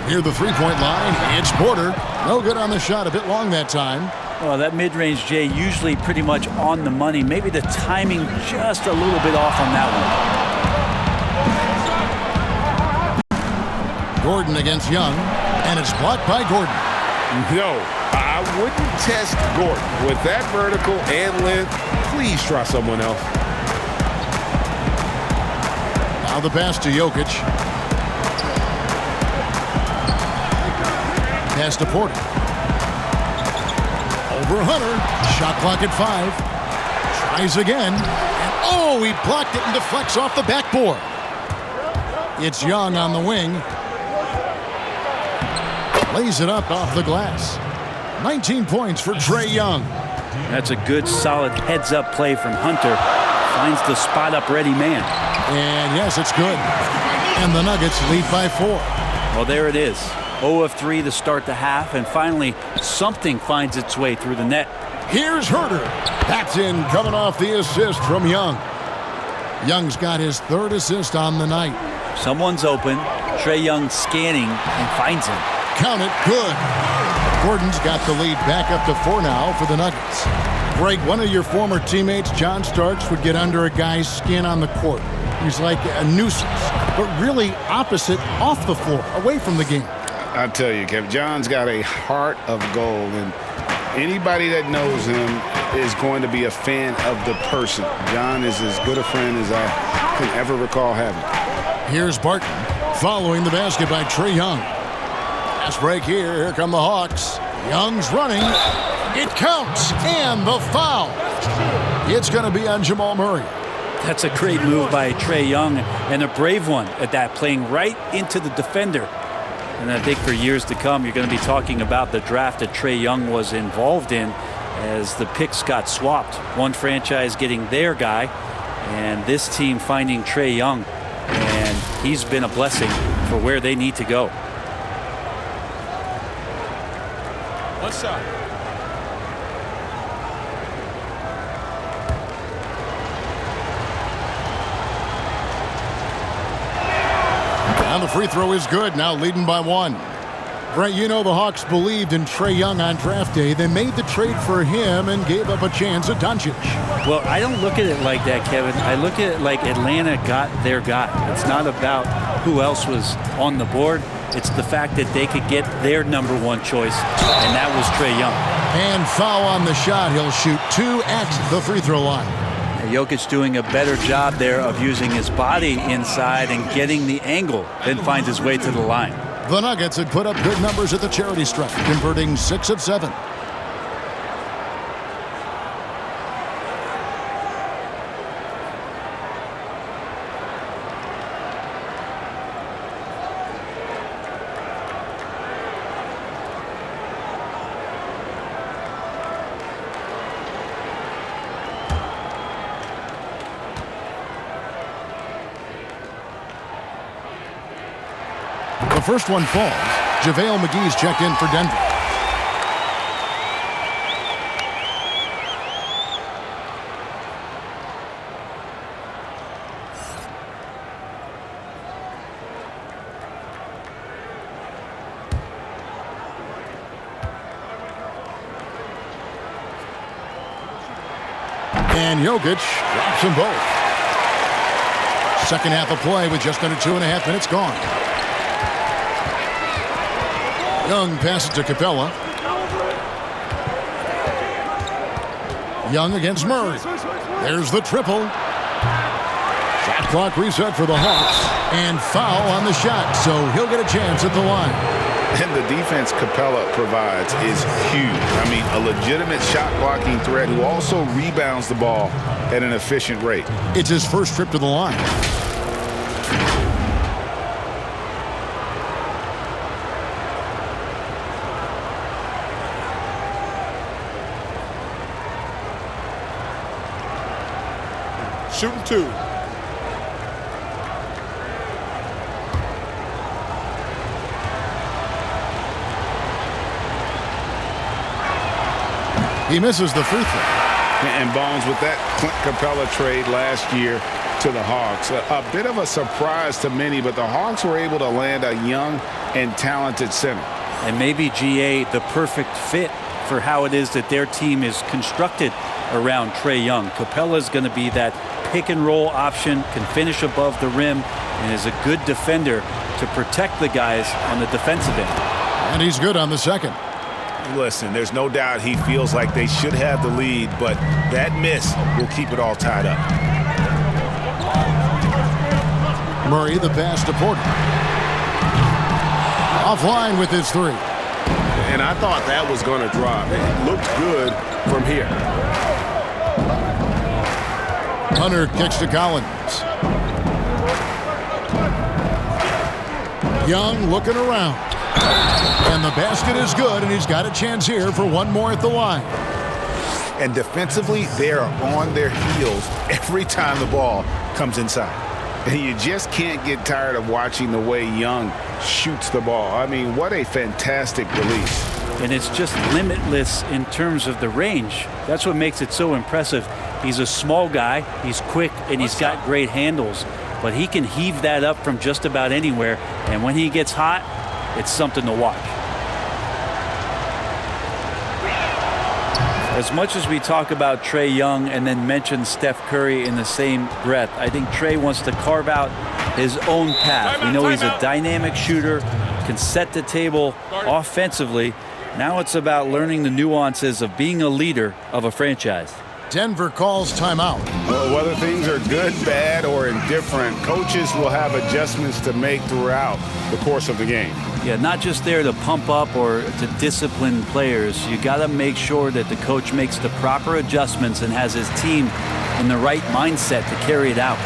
A: Near the three-point line, it's Porter. No good on the shot, a bit long that time.
D: Well, that mid-range, Jay, usually pretty much on the money. Maybe the timing just a little bit off on that
A: one. Gordon against Young, and it's blocked by Gordon.
C: No, I wouldn't test Gordon. With that vertical and length, please try someone else.
A: Now the pass to Jokic. Pass to Porter. Over Hunter. Shot clock at 5. Tries again. And oh, he blocked it and deflects off the backboard. It's Young on the wing. Lays it up off the glass. 19 points for Trae Young.
D: That's a good, solid heads-up play from Hunter. Finds the spot-up ready man.
A: And yes, it's good. And the Nuggets lead by 4.
D: Well, there it is. 0 of 3 to start the half, and finally something finds its way through the net.
A: Here's Herter. That's in, coming off the assist from Young. Young's got his 3rd assist on the night.
D: Someone's open. Trae Young scanning and finds him.
A: Count it, good. Gordon's got the lead back up to 4 now for the Nuggets. Greg, one of your former teammates, John Starks, would get under a guy's skin on the court. He's like a nuisance, but really opposite off the floor, away from the game.
C: I tell you, Kevin, John's got a heart of gold, and anybody that knows him is going to be a fan of the person. John is as good a friend as I can ever recall having.
A: Here's Barton following the basket by Trae Young. Fast break here. Here come the Hawks. Young's running. It counts. And the foul. It's going to be on Jamal Murray.
D: That's a great move by Trae Young, and a brave one at that, playing right into the defender. And I think for years to come, you're going to be talking about the draft that Trae Young was involved in as the picks got swapped. One franchise getting their guy, and this team finding Trae Young. And he's been a blessing for where they need to go.
E: What's up?
A: And the free throw is good, now leading by 1. Brent, you know the Hawks believed in Trae Young on draft day. They made the trade for him and gave up a chance at Doncic.
D: Well, I don't look at it like that, Kevin. I look at it like Atlanta got their guy. It's not about who else was on the board. It's the fact that they could get their number 1 choice, and that was Trae Young.
A: And foul on the shot. He'll shoot 2 at the free throw line.
D: Jokic doing a better job there of using his body inside and getting the angle, then finds his way to the line.
A: The Nuggets had put up good numbers at the charity stripe, converting 6 of 7. The first one falls. JaVale McGee's checked in for Denver. And Jokic drops them both. Second half of play with just under 2.5 minutes gone. Young passes to Capella. Young against Murray. There's the triple. Shot clock reset for the Hawks. And foul on the shot, so he'll get a chance at the line.
C: And the defense Capella provides is huge. I mean, a legitimate shot-blocking threat who also rebounds the ball at an efficient rate.
A: It's his first trip to the line.
K: Shooting 2.
A: He misses the free throw.
C: And Bones, with that Clint Capella trade last year to the Hawks, a bit of a surprise to many, but the Hawks were able to land a young and talented center.
D: And maybe GA the perfect fit for how it is that their team is constructed around Trae Young. Capella is going to be that pick and roll option, can finish above the rim, and is a good defender to protect the guys on the defensive end.
A: And he's good on the second.
C: Listen, there's no doubt he feels like they should have the lead, but that miss will keep it all tied up.
A: Murray, the pass to Porter. Offline with his 3.
K: And I thought that was going to drop. It looked good from here.
A: Hunter kicks to Collins. Young looking around. And the basket is good, and he's got a chance here for one more at the line.
C: And defensively, they are on their heels every time the ball comes inside. And you just can't get tired of watching the way Young shoots the ball. I mean, what a fantastic release.
D: And it's just limitless in terms of the range. That's what makes it so impressive. He's a small guy, he's quick, and he's got great handles. But he can heave that up from just about anywhere. And when he gets hot, it's something to watch. As much as we talk about Trae Young and then mention Steph Curry in the same breath, I think Trae wants to carve out his own path. We know he's a dynamic shooter, can set the table offensively. Now it's about learning the nuances of being a leader of a franchise.
A: Denver calls timeout.
C: Well, whether things are good, bad, or indifferent, coaches will have adjustments to make throughout the course of the game.
D: Yeah, not just there to pump up or to discipline players. You got to make sure that the coach makes the proper adjustments and has his team in the right mindset to carry it out.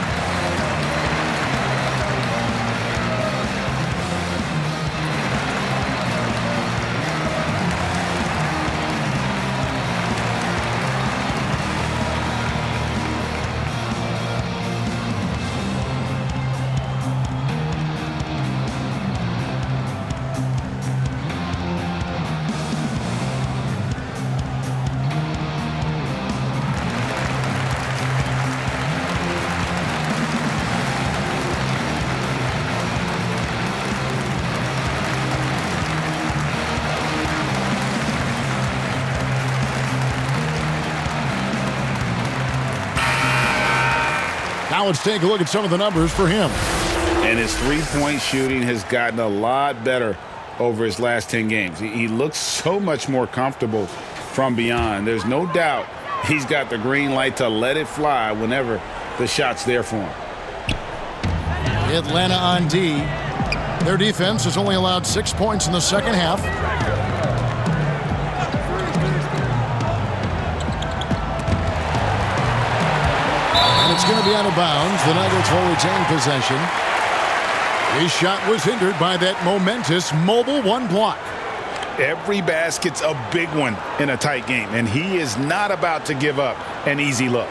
A: Now let's take a look at some of the numbers for him.
C: And his three-point shooting has gotten a lot better over his last 10 games. He looks so much more comfortable from beyond. There's no doubt he's got the green light to let it fly whenever the shot's there for him.
A: Atlanta on D. Their defense has only allowed 6 points in the second half. And it's going to be out of bounds. The Nuggets will retain possession. His shot was hindered by that momentous mobile one block.
C: Every basket's a big one in a tight game, and he is not about to give up an easy look.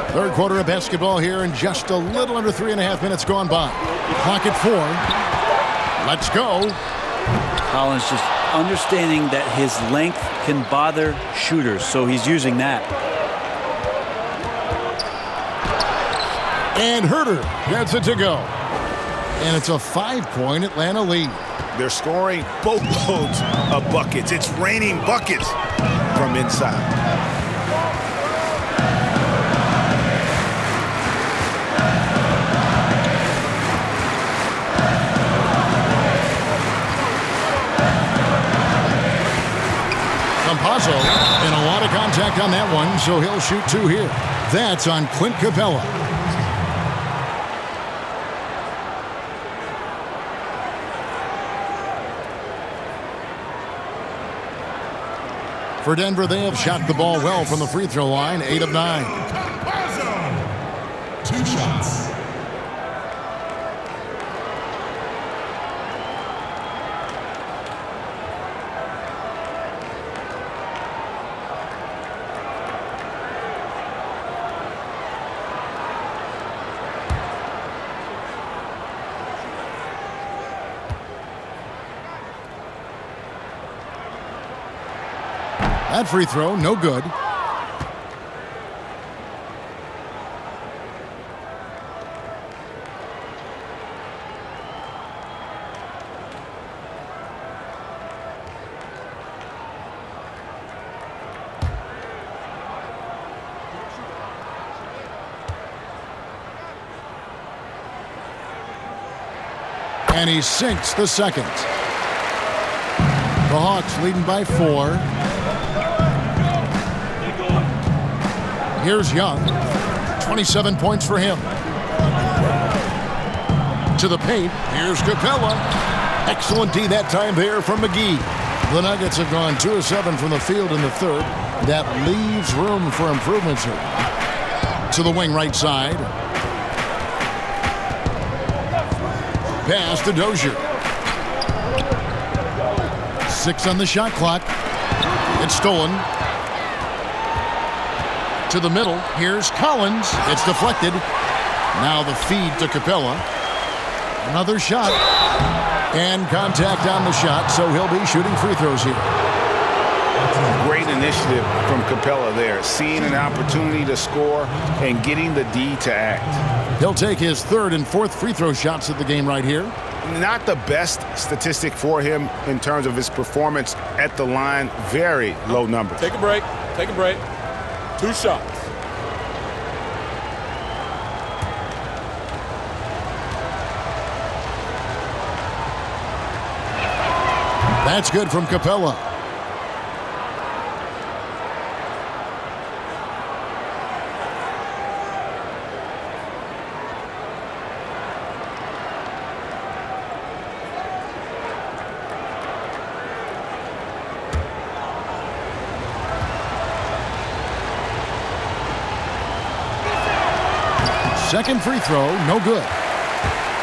A: Third quarter of basketball here, and just a little under 3.5 minutes gone by. Clock at 4. Let's go.
D: Collins just understanding that his length can bother shooters, so he's using that.
A: And Herder gets it to go. And it's a 5-point Atlanta lead.
C: They're scoring boatloads of buckets. It's raining buckets from inside.
A: Campazzo, and a lot of contact on that one, so he'll shoot 2 here. That's on Clint Capella. For Denver, they have shot the ball well from the free throw line, 8 of 9.
E: 2 shots.
A: That free throw, no good. And he sinks the second. The Hawks leading by 4. Here's Young. 27 points for him. To the paint. Here's Capella. Excellent D that time there from McGee. The Nuggets have gone 2 of 7 from the field in the third. That leaves room for improvements here. To the wing right side. Pass to Dozier. 6 on the shot clock. It's stolen. To the middle. Here's Collins. It's deflected. Now the feed to Capella. Another shot. And contact on the shot, so he'll be shooting free throws here.
C: Great initiative from Capella there. Seeing an opportunity to score and getting the D to act.
A: He'll take his 3rd and 4th free throw shots of the game right here.
C: Not the best statistic for him in terms of his performance at the line. Very low numbers.
I: Take a break. Take a break. 2 shots.
A: That's good from Capella. Second free throw, no good.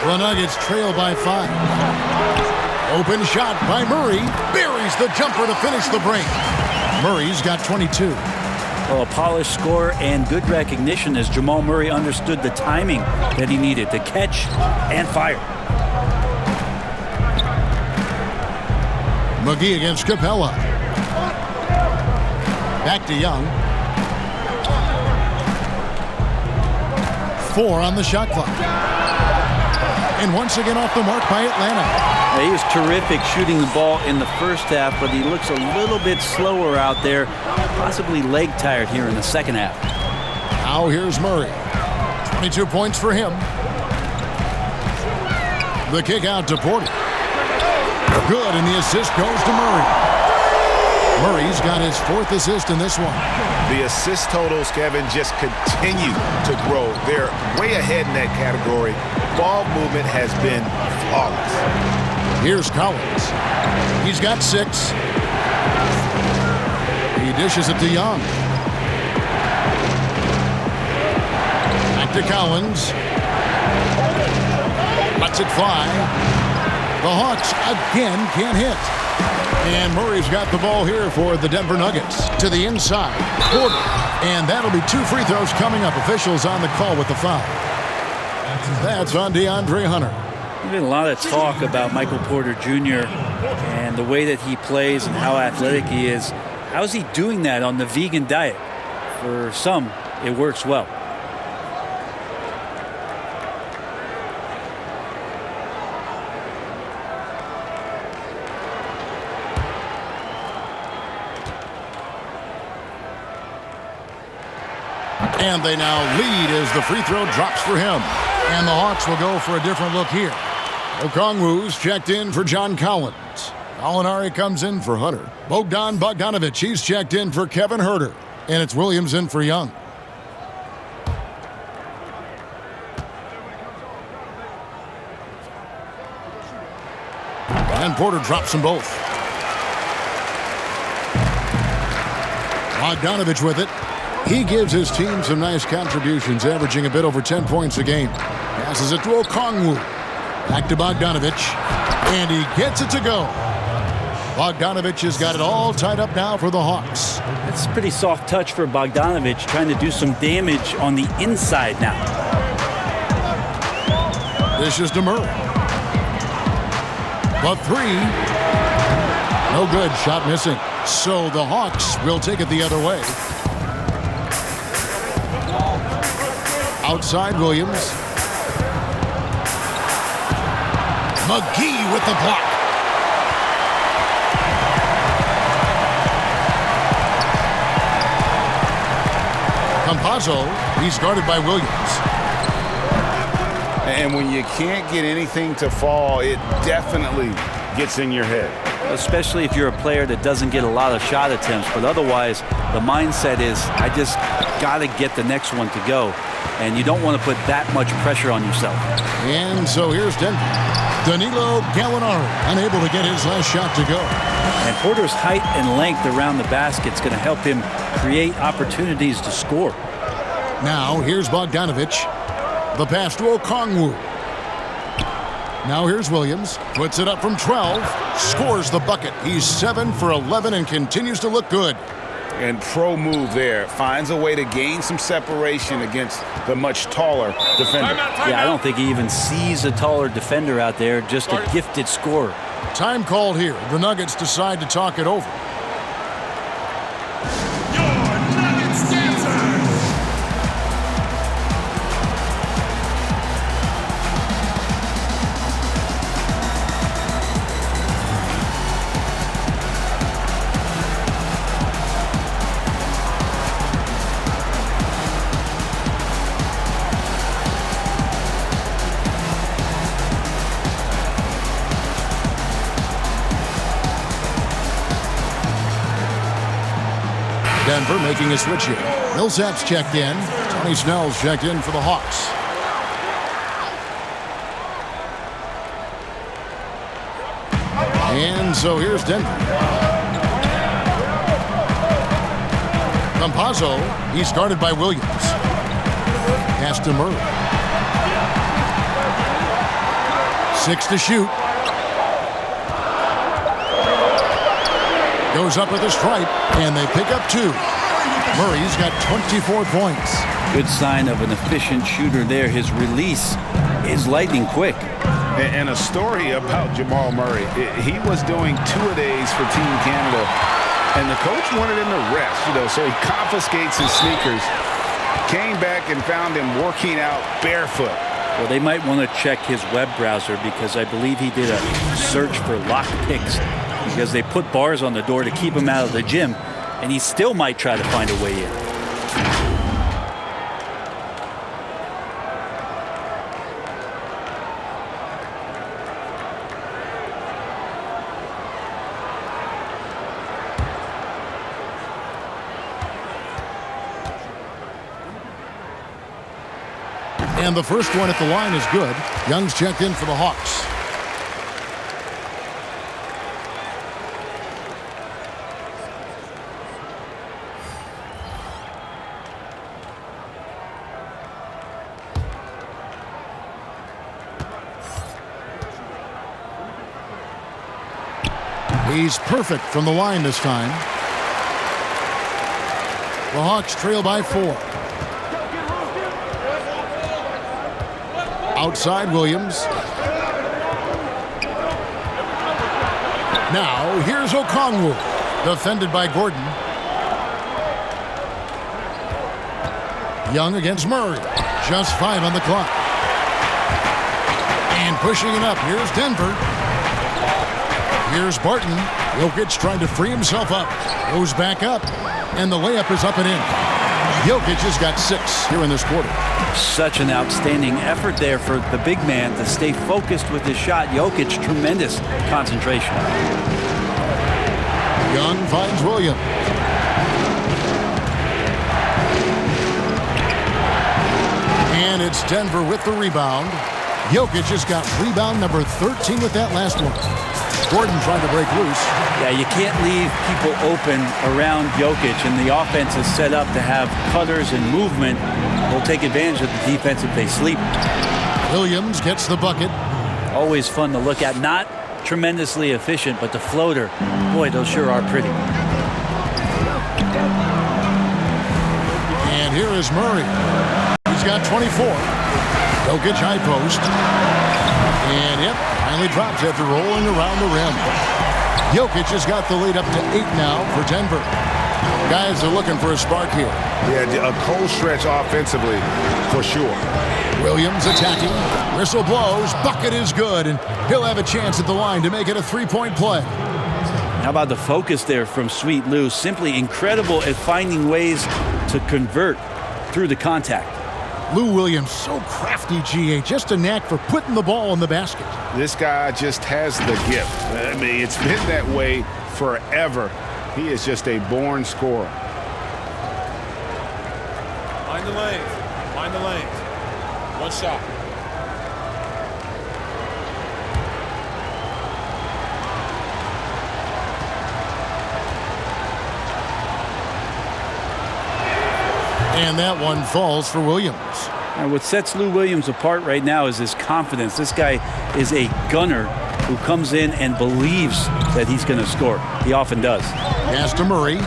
A: The Nuggets trail by 5. Open shot by Murray. Buries the jumper to finish the break. Murray's got 22.
D: Well, a polished score and good recognition as Jamal Murray understood the timing that he needed to catch and fire.
A: McGee against Capella. Back to Young. 4 on the shot clock. And once again off the mark by Atlanta.
D: He was terrific shooting the ball in the first half, but he looks a little bit slower out there, possibly leg tired here in the second half.
A: Now here's Murray. 22 points for him. The kick out to Porter. Good, and the assist goes to Murray. Murray's got his 4th assist in this one.
C: The assist totals, Kevin, just continue to grow. They're way ahead in that category. Ball movement has been flawless.
A: Here's Collins. He's got 6. He dishes it to Young. Back to Collins. Lets it fly. The Hawks again can't hit. And Murray's got the ball here for the Denver Nuggets. To the inside. Porter. And that'll be 2 free throws coming up. Officials on the call with the foul. That's on DeAndre Hunter.
D: There's been a lot of talk about Michael Porter Jr. and the way that he plays and how athletic he is. How's he doing that on the vegan diet? For some, it works well.
A: And they now lead as the free throw drops for him. And the Hawks will go for a different look here. Okongwu's checked in for John Collins. Gallinari comes in for Hunter. Bogdan Bogdanovic, he's checked in for Kevin Huerter. And it's Williams in for Young. And Porter drops them both. Bogdanovic with it. He gives his team some nice contributions, averaging a bit over 10 points a game. Passes it to Okongwu. Back to Bogdanovic. And he gets it to go. Bogdanovic has got it all tied up now for the Hawks.
D: It's a pretty soft touch for Bogdanovic, trying to do some damage on the inside now.
A: This is to Murray. The three. No good. Shot missing. So the Hawks will take it the other way. Outside Williams. McGee with the block. Campazzo, he's guarded by Williams.
C: And when you can't get anything to fall, it definitely gets in your head.
D: Especially if you're a player that doesn't get a lot of shot attempts. But otherwise, the mindset is, I just got to get the next one to go. And you don't want to put that much pressure on yourself.
A: And so here's Denver. Danilo Gallinari unable to get his last shot to go.
D: And Porter's height and length around the basket is going to help him create opportunities to score.
A: Now here's Bogdanovic. The pass to Okongwu. Now here's Williams. Puts it up from 12. Scores the bucket. He's 7 for 11 and continues to look good.
C: And pro move there. Finds a way to gain some separation against the much taller defender.
D: Yeah, I don't think he even sees a taller defender out there, just a gifted scorer.
A: Time called here. The Nuggets decide to talk it over. Denver making a switch here. Millsap's checked in. Tony Snell's checked in for the Hawks. And so here's Denver. Campazzo, he's guarded by Williams. Pass to Murray. 6 to shoot. Goes up with a stripe, and they pick up 2. Murray's got 24 points.
D: Good sign of an efficient shooter there. His release is lightning quick.
C: And a story about Jamal Murray. He was doing 2-a-days for Team Canada, and the coach wanted him to rest, so he confiscates his sneakers, came back and found him working out barefoot.
D: Well, they might want to check his web browser because I believe he did a search for lock picks because they put bars on the door to keep him out of the gym, and he still might try to find a way in.
A: And the first one at the line is good. Young's checked in for the Hawks. He's perfect from the line this time. The Hawks trail by 4. Outside Williams. Now here's Okongwu. Defended by Gordon. Young against Murray. Just 5 on the clock. And pushing it up. Here's Denver. Here's Barton. Jokic trying to free himself up. Goes back up. And the layup is up and in. Jokic has got 6 here in this quarter.
D: Such an outstanding effort there for the big man to stay focused with his shot. Jokic, tremendous concentration.
A: Young finds Williams. And it's Denver with the rebound. Jokic just got rebound number 13 with that last one. Gordon trying to break loose.
D: Yeah, you can't leave people open around Jokic, and the offense is set up to have cutters and movement. They'll take advantage of the defense if they sleep.
A: Williams gets the bucket.
D: Always fun to look at. Not tremendously efficient, but the floater, boy, those sure are pretty.
A: And here is Murray. He's got 24. Jokic high post. And yep, finally drops after rolling around the rim. Jokic has got the lead up to 8 now for Denver. Guys are looking for a spark here.
C: Yeah, a cold stretch offensively for sure.
A: Williams attacking. Whistle blows. Bucket is good. And he'll have a chance at the line to make it a 3-point play.
D: How about the focus there from Sweet Lou? Simply incredible at finding ways to convert through the contact.
A: Lou Williams, so crafty, GA. Just a knack for putting the ball in the basket.
C: This guy just has the gift. I mean, it's been that way forever. He is just a born scorer.
E: Mind the lanes. Mind the lanes. One shot.
A: And that one falls for Williams.
D: And what sets Lou Williams apart right now is his confidence. This guy is a gunner who comes in and believes that he's going to score. He often does.
A: Pass to Murray.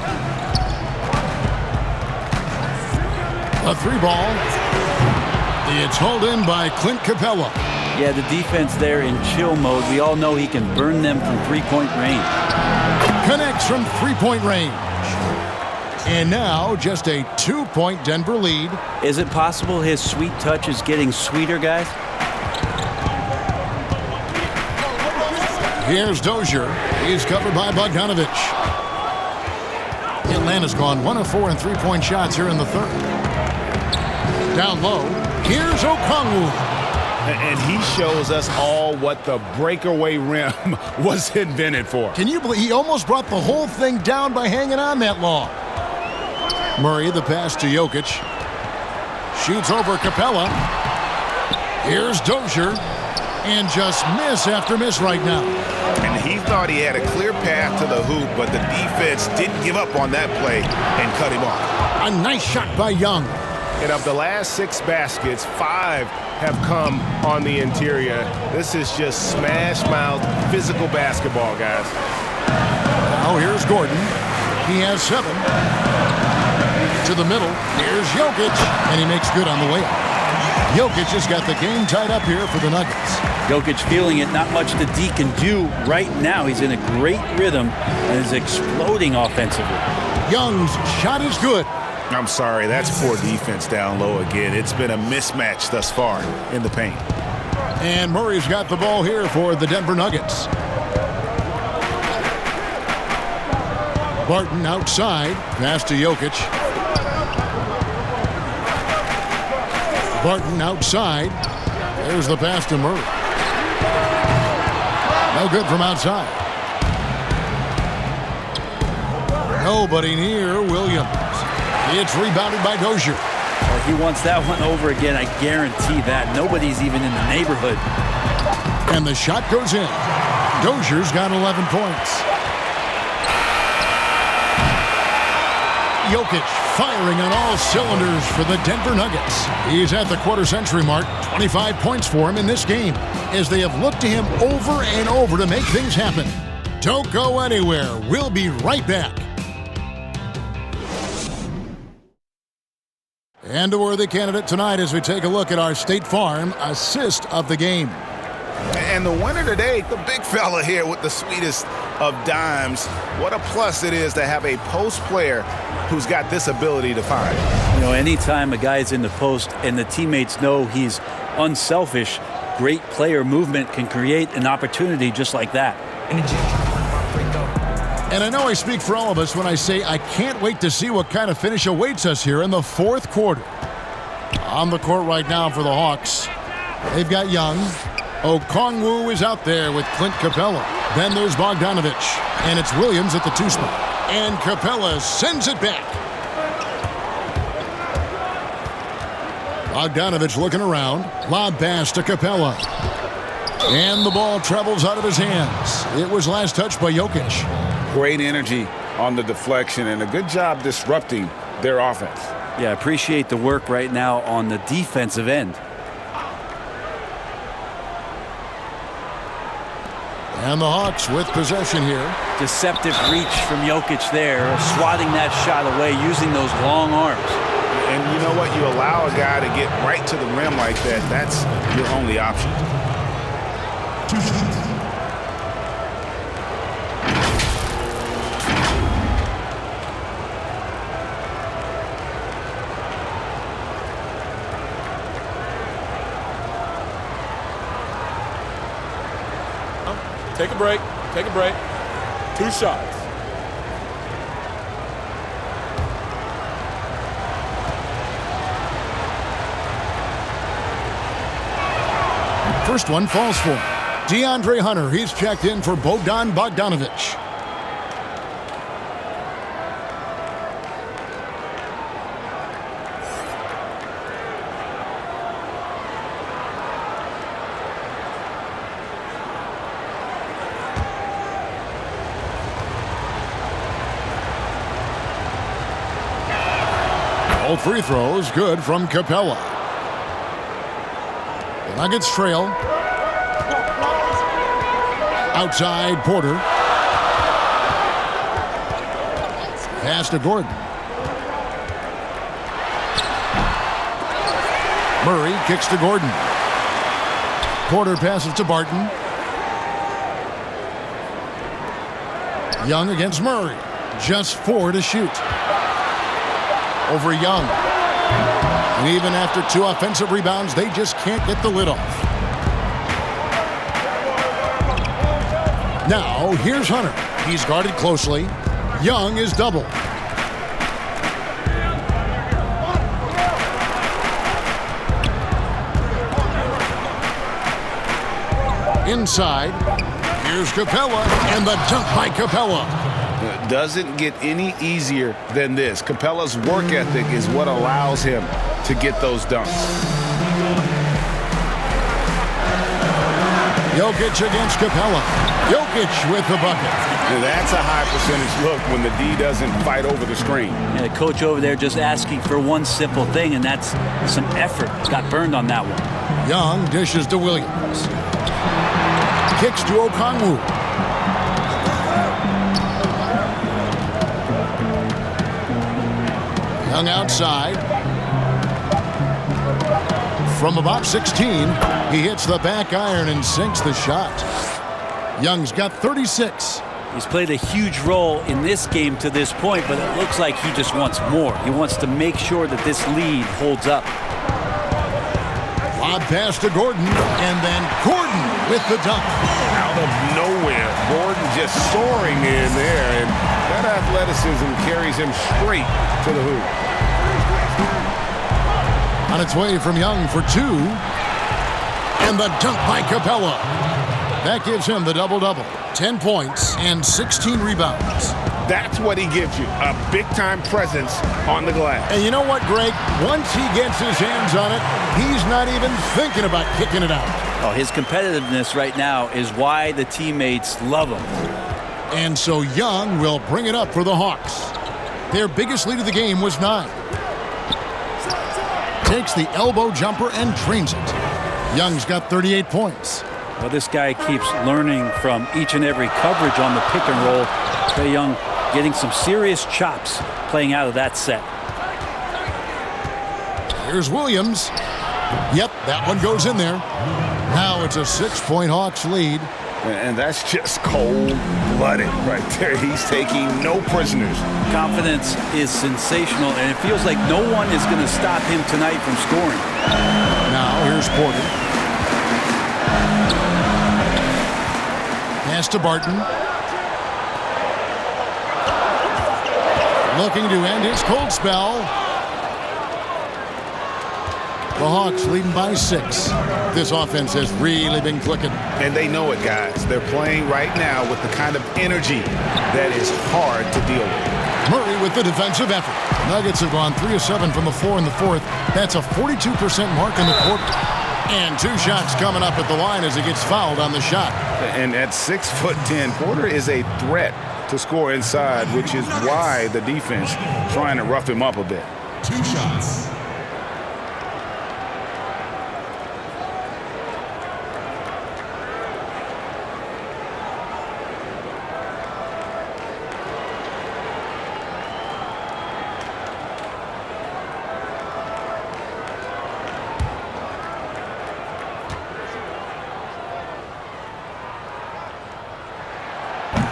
A: A 3-ball. It's hauled in by Clint Capella.
D: Yeah, the defense there in chill mode. We all know he can burn them from 3-point range.
A: Connects from 3-point range. And now just a 2-point Denver lead.
D: Is it possible his sweet touch is getting sweeter, guys?
A: Here's Dozier. He's covered by Bogdanovich. Atlanta's gone 1 of 4 in 3-point shots here in the third. Down low. Here's Okongwu.
C: And he shows us all what the breakaway rim was invented for.
A: Can you believe he almost brought the whole thing down by hanging on that long? Murray, the pass to Jokic. Shoots over Capella. Here's Dozier. And just miss after miss right now.
C: And he thought he had a clear path to the hoop, but the defense didn't give up on that play and cut him off.
A: A nice shot by Young.
C: And of the last 6 baskets, 5 have come on the interior. This is just smash mouth physical basketball, guys.
A: Now here's Gordon. He has 7. To the middle. Here's Jokic. And he makes good on the way up. Jokic has got the game tied up here for the Nuggets.
D: Jokic feeling it. Not much that D can do right now. He's in a great rhythm and is exploding offensively.
A: Young's shot is good.
C: I'm sorry, that's poor defense down low again. It's been a mismatch thus far in the paint.
A: And Murray's got the ball here for the Denver Nuggets. Barton outside. Pass to Jokic. Barton outside. There's the pass to Murray. No good from outside. Nobody near Williams. It's rebounded by Dozier.
D: He wants that one over again, I guarantee that. Nobody's even in the neighborhood.
A: And the shot goes in. Dozier's got 11 points. Jokic firing on all cylinders for the Denver Nuggets. He's at the quarter-century mark. 25 points for him in this game as they have looked to him over and over to make things happen. Don't go anywhere. We'll be right back. And a worthy candidate tonight as we take a look at our State Farm assist of the game.
C: And the winner today, the big fella here with the sweetest of dimes. What a plus it is to have a post player who's got this ability to find.
D: You know, anytime a guy's in the post and the teammates know he's unselfish, great player movement can create an opportunity just like that.
A: And I know I speak for all of us when I say I can't wait to see what kind of finish awaits us here in the fourth quarter. On the court right now for the Hawks, they've got Young. Okongwu is out there with Clint Capella. Then there's Bogdanovich. And it's Williams at the 2 spot. And Capella sends it back. Bogdanovich looking around. Lob pass to Capella. And the ball travels out of his hands. It was last touched by Jokic.
C: Great energy on the deflection and a good job disrupting their offense.
D: Yeah, appreciate the work right now on the defensive end.
A: And the Hawks with possession here.
D: Deceptive reach from Jokic there, swatting that shot away using those long arms.
C: And you know what? You allow a guy to get right to the rim like that, that's your only option.
E: 2 shots.
J: Take a break. Take a break. 2 shots.
A: First one falls for DeAndre Hunter. He's checked in for Bogdanovich. All free throws good from Capella. The Nuggets trail. Outside Porter. Pass to Gordon. Murray kicks to Gordon. Porter passes to Barton. Young against Murray. Just 4 to shoot. Over Young. And even after 2 offensive rebounds, they just can't get the lid off. Now, here's Hunter. He's guarded closely. Young is doubled. Inside, here's Capella, and the dunk by Capella.
C: Doesn't get any easier than this. Capella's work ethic is what allows him to get those dunks.
A: Jokic against Capella. Jokic with the bucket.
C: Now that's a high percentage look when the D doesn't fight over the screen.
D: Yeah, the coach over there just asking for one simple thing, and that's some effort. Got burned on that one.
A: Young dishes to Williams. Kicks to Okongwu. Young outside. From about 16, he hits the back iron and sinks the shot. Young's got 36.
D: He's played a huge role in this game to this point, but it looks like he just wants more. He wants to make sure that this lead holds up.
A: Lob pass to Gordon, and then Gordon with the dunk.
C: Out of nowhere, Gordon just soaring in there, and that athleticism carries him straight to the hoop.
A: On its way from Young for 2. And the dunk by Capella. That gives him the double-double. 10 points and 16 rebounds.
C: That's what he gives you, a big-time presence on the glass.
A: And you know what, Greg? Once he gets his hands on it, he's not even thinking about kicking it out.
D: Oh, his competitiveness right now is why the teammates love him.
A: And so Young will bring it up for the Hawks. Their biggest lead of the game was 9. Takes the elbow jumper and drains it. Young's got 38 points.
D: Well, this guy keeps learning from each and every coverage on the pick and roll. Trae Young getting some serious chops playing out of that set.
A: Here's Williams. Yep, that one goes in there. Now it's a 6-point Hawks lead.
C: And that's just cold-blooded right there. He's taking no prisoners.
D: Confidence is sensational, and it feels like no one is going to stop him tonight from scoring.
A: Now here's Porter. Pass to Barton. looking to end his cold spell. The Hawks leading by 6. This offense has really been clicking.
C: And they know it, guys. They're playing right now with the kind of energy that is hard to deal with.
A: Murray with the defensive effort. Nuggets have gone 3 of 7 from the floor in the fourth. That's a 42% mark in the quarter. And 2 shots coming up at the line as he gets fouled on the shot.
C: And at 6'10", Porter is a threat to score inside, which is why the defense trying to rough him up a bit.
E: 2 shots.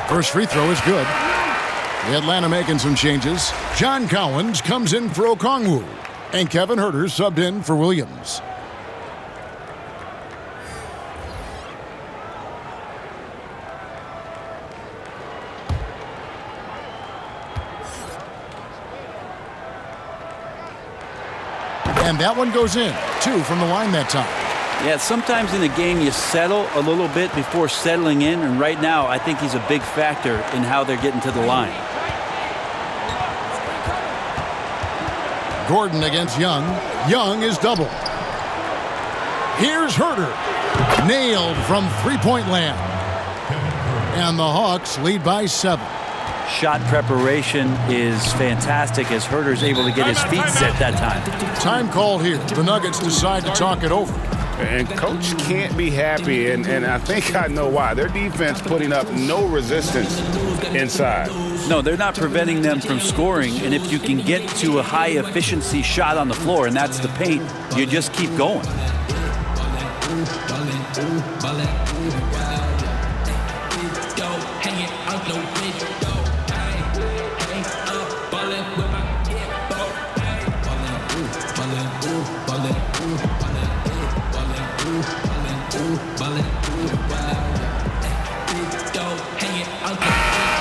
A: First free throw is good. The Atlanta making some changes. John Collins comes in for Okongwu. And Kevin Huerter subbed in for Williams. And that one goes in. 2 from the line that time.
D: Yeah, sometimes in the game you settle a little bit before settling in, and right now I think he's a big factor in how they're getting to the line.
A: Gordon against Young. Young is double. Here's Huerter. Nailed from three-point land. And the Hawks lead by 7.
D: Shot preparation is fantastic as Huerter's able to get his feet set that time.
A: Time called here. The Nuggets decide to talk it over.
C: And Coach can't be happy, and I think I know why. Their defense putting up no resistance inside.
D: No, they're not preventing them from scoring, and if you can get to a high-efficiency shot on the floor, and that's the paint, you just keep going.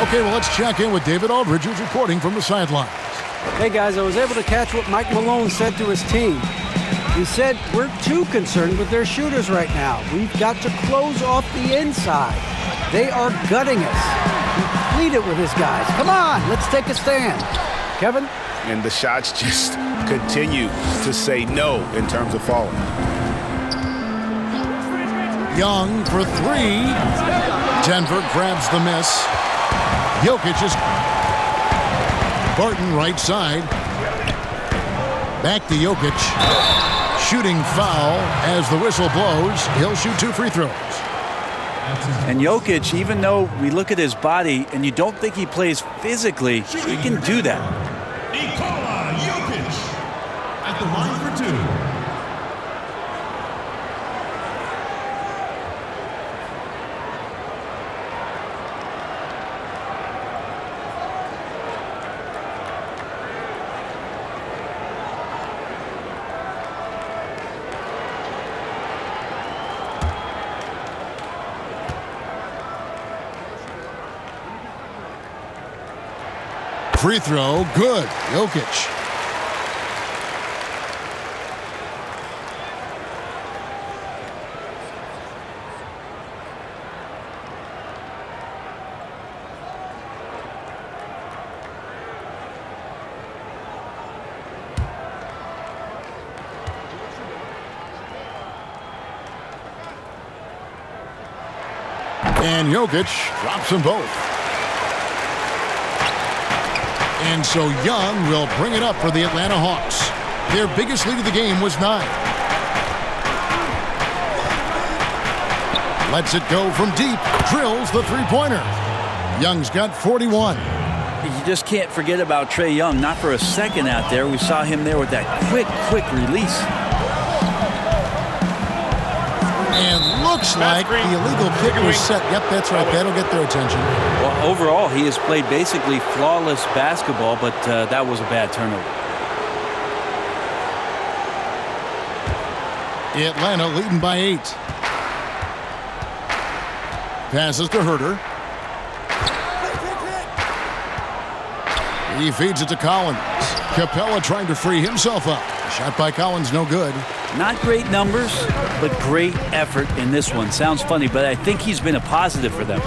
A: Okay, well, let's check in with David Aldridge, who's reporting from the sidelines.
B: Hey, guys, I was able to catch what Mike Malone said to his team. He said, we're too concerned with their shooters right now. We've got to close off the inside. They are gutting us. He pleaded with his guys. Come on, let's take a stand. Kevin?
C: And the shots just continue to say no in terms of falling.
A: Young for 3. Denver grabs the miss. Jokic is Barton right side. Back to Jokic. Shooting foul as the whistle blows. He'll shoot 2 free throws.
D: And Jokic, even though we look at his body and you don't think he plays physically, he can do that.
E: Nikola Jokic at the line for 2.
A: Free throw, good. Jokic. And Jokic drops them both. And so Young will bring it up for the Atlanta Hawks. Their biggest lead of the game was 9. Lets it go from deep. Drills the three-pointer. Young's got 41.
D: You just can't forget about Trae Young. Not for a second out there. We saw him there with that quick release.
A: And looks like the illegal kick was set. Yep, that's right. That'll get their attention.
D: Well, overall, he has played basically flawless basketball, but that was a bad turnover.
A: Atlanta leading by 8. Passes to Huerter. He feeds it to Collins. Capella trying to free himself up. Shot by Collins, no good.
D: Not great numbers, but great effort in this one. Sounds funny, but I think he's been a positive for them.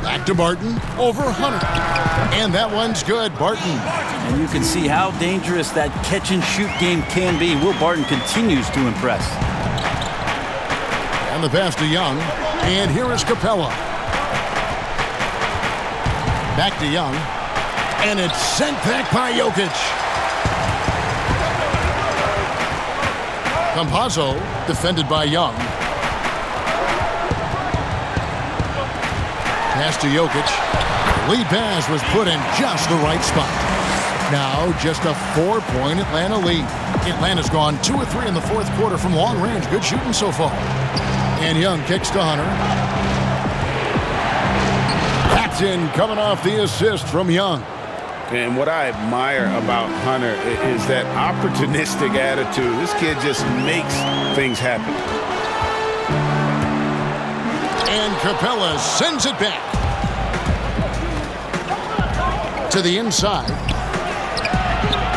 A: Back to Barton, over Hunter. And that one's good, Barton.
D: And you can see how dangerous that catch-and-shoot game can be. Will Barton continues to impress.
A: And the pass to Young. And here is Capella. Back to Young. And it's sent back by Jokic. Campazzo defended by Young. Pass to Jokic. Lead pass was put in just the right spot. Now just a 4-point Atlanta lead. Atlanta's gone 2 of 3 in the fourth quarter from long range. Good shooting so far. And Young kicks to Hunter. That's in, coming off the assist from Young.
C: And what I admire about Hunter is that opportunistic attitude. This kid just makes things happen.
A: And Capella sends it back to the inside.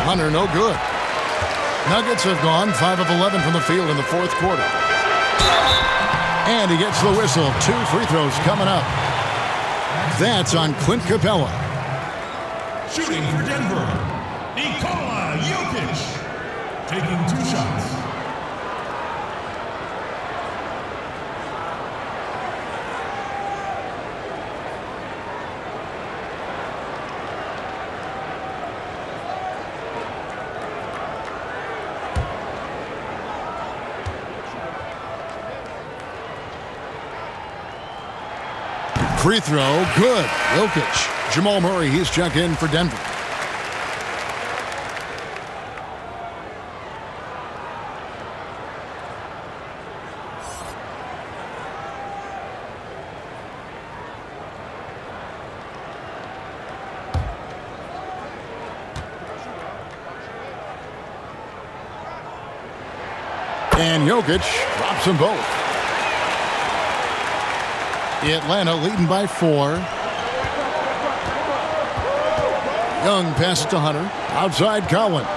A: Hunter, no good. Nuggets have gone 5 of 11 from the field in the fourth quarter. And he gets the whistle. 2 free throws coming up. That's on Clint Capella.
E: Shooting for Denver, Nikola Jokic, taking 2 shots.
A: Free throw, good. Jokic. Jamal Murray, he's checked in for Denver. And Jokic drops them both. Atlanta leading by 4. Young passes to Hunter. Outside Collins.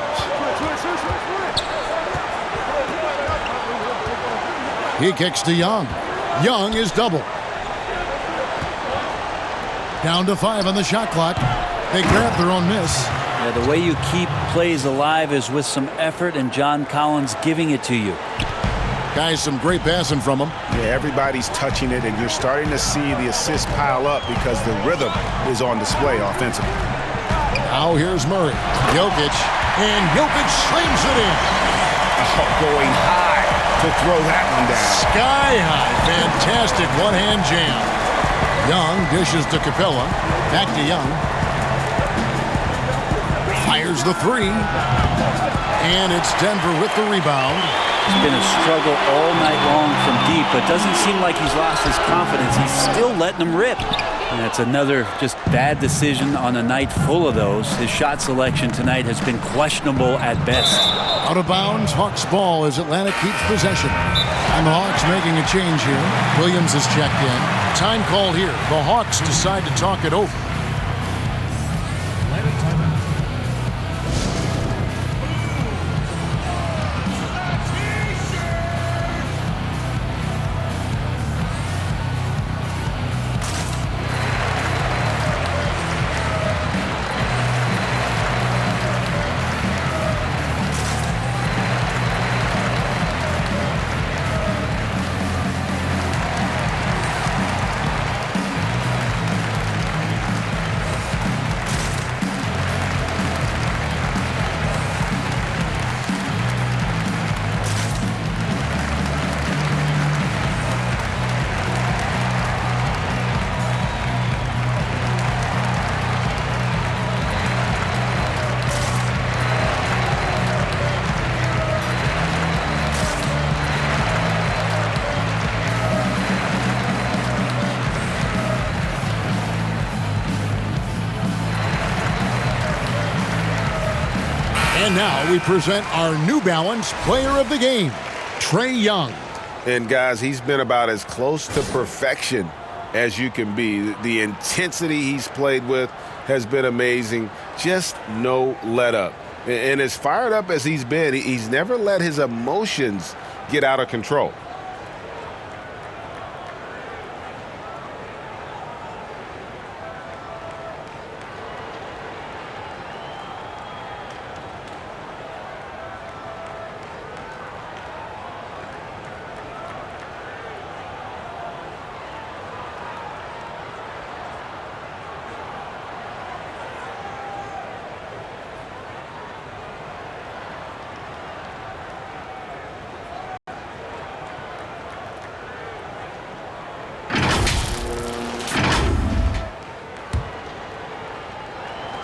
A: He kicks to Young. Young is double. Down to 5 on the shot clock. They grab their own miss.
D: Yeah, the way you keep plays alive is with some effort, and John Collins giving it to you.
A: Guys, some great passing from him.
C: Yeah, everybody's touching it, and you're starting to see the assists pile up because the rhythm is on display offensively.
A: Now here's Murray. Jokic. And Jokic slams it in.
C: Oh, going high to throw that one down.
A: Sky high. Fantastic one-hand jam. Young dishes to Capella. Back to Young. Fires the 3. And it's Denver with the rebound.
D: It's been a struggle all night long from deep, but doesn't seem like he's lost his confidence. He's still letting them rip. And that's another just bad decision on a night full of those. His shot selection tonight has been questionable at best.
A: Out of bounds, Hawks ball as Atlanta keeps possession. And the Hawks making a change here. Williams is checked in. Time called here. The Hawks decide to talk it over. And now we present our New Balance Player of the Game, Trae Young.
C: And guys, he's been about as close to perfection as you can be. The intensity he's played with has been amazing. Just no let up. And as fired up as he's been, he's never let his emotions get out of control.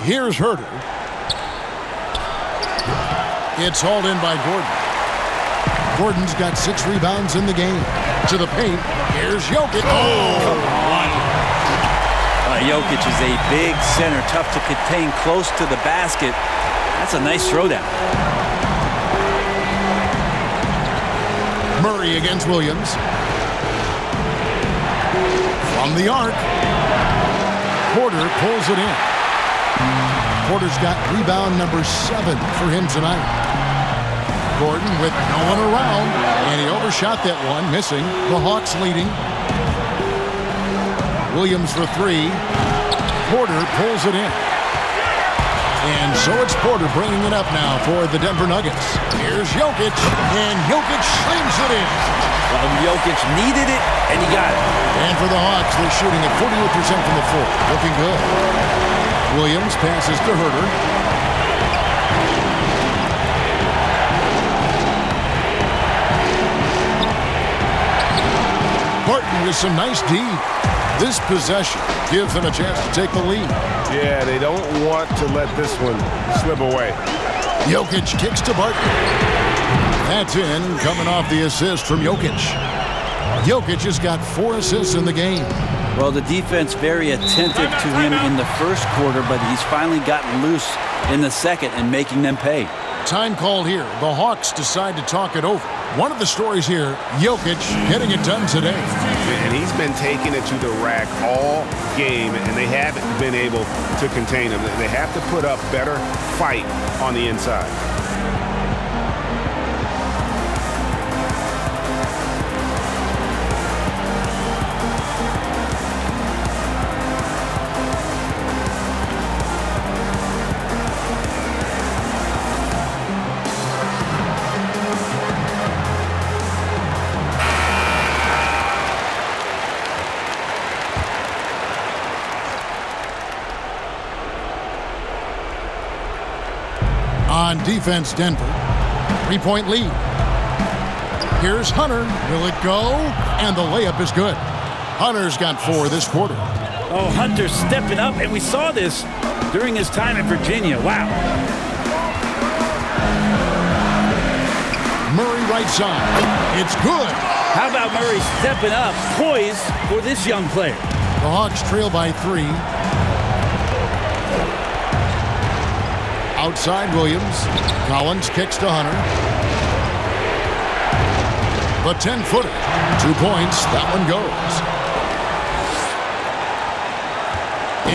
A: Here's Herter. It's hauled in by Gordon. Gordon's got 6 rebounds in the game. To the paint. Here's Jokic. Oh!
D: Come on. Jokic is a big center, tough to contain close to the basket. That's a nice throwdown.
A: Murray against Williams. From the arc. Porter pulls it in. Porter's got rebound number 7 for him tonight. Gordon with no one around, and he overshot that one, missing. The Hawks leading. Williams for 3. Porter pulls it in. And so it's Porter bringing it up now for the Denver Nuggets. Here's Jokic, and Jokic slings it in.
D: Well, Jokic needed it, and he got it.
A: And for the Hawks, they're shooting at 48% from the floor. Looking good. Williams passes to Herter. Barton with some nice D. This possession gives them a chance to take the lead.
C: Yeah, they don't want to let this one slip away.
A: Jokic kicks to Barton. That's in, coming off the assist from Jokic. Jokic has got 4 assists in the game.
D: Well, the defense very attentive to him in the first quarter, but he's finally gotten loose in the second and making them pay.
A: Time called here. The Hawks decide to talk it over. One of the stories here, Jokic getting it done today.
C: And he's been taking it to the rack all game, and they haven't been able to contain him. They have to put up better fight on the inside.
A: On defense, Denver. 3-point lead. Here's Hunter. Will it go? And the layup is good. Hunter's got 4 this quarter.
D: Oh, Hunter stepping up, and we saw this during his time in Virginia. Wow.
A: Murray right side. It's good.
D: How about Murray stepping up, poised for this young player?
A: The Hawks trail by 3. Outside Williams. Collins kicks to Hunter. The 10-footer. 2 points. That one goes.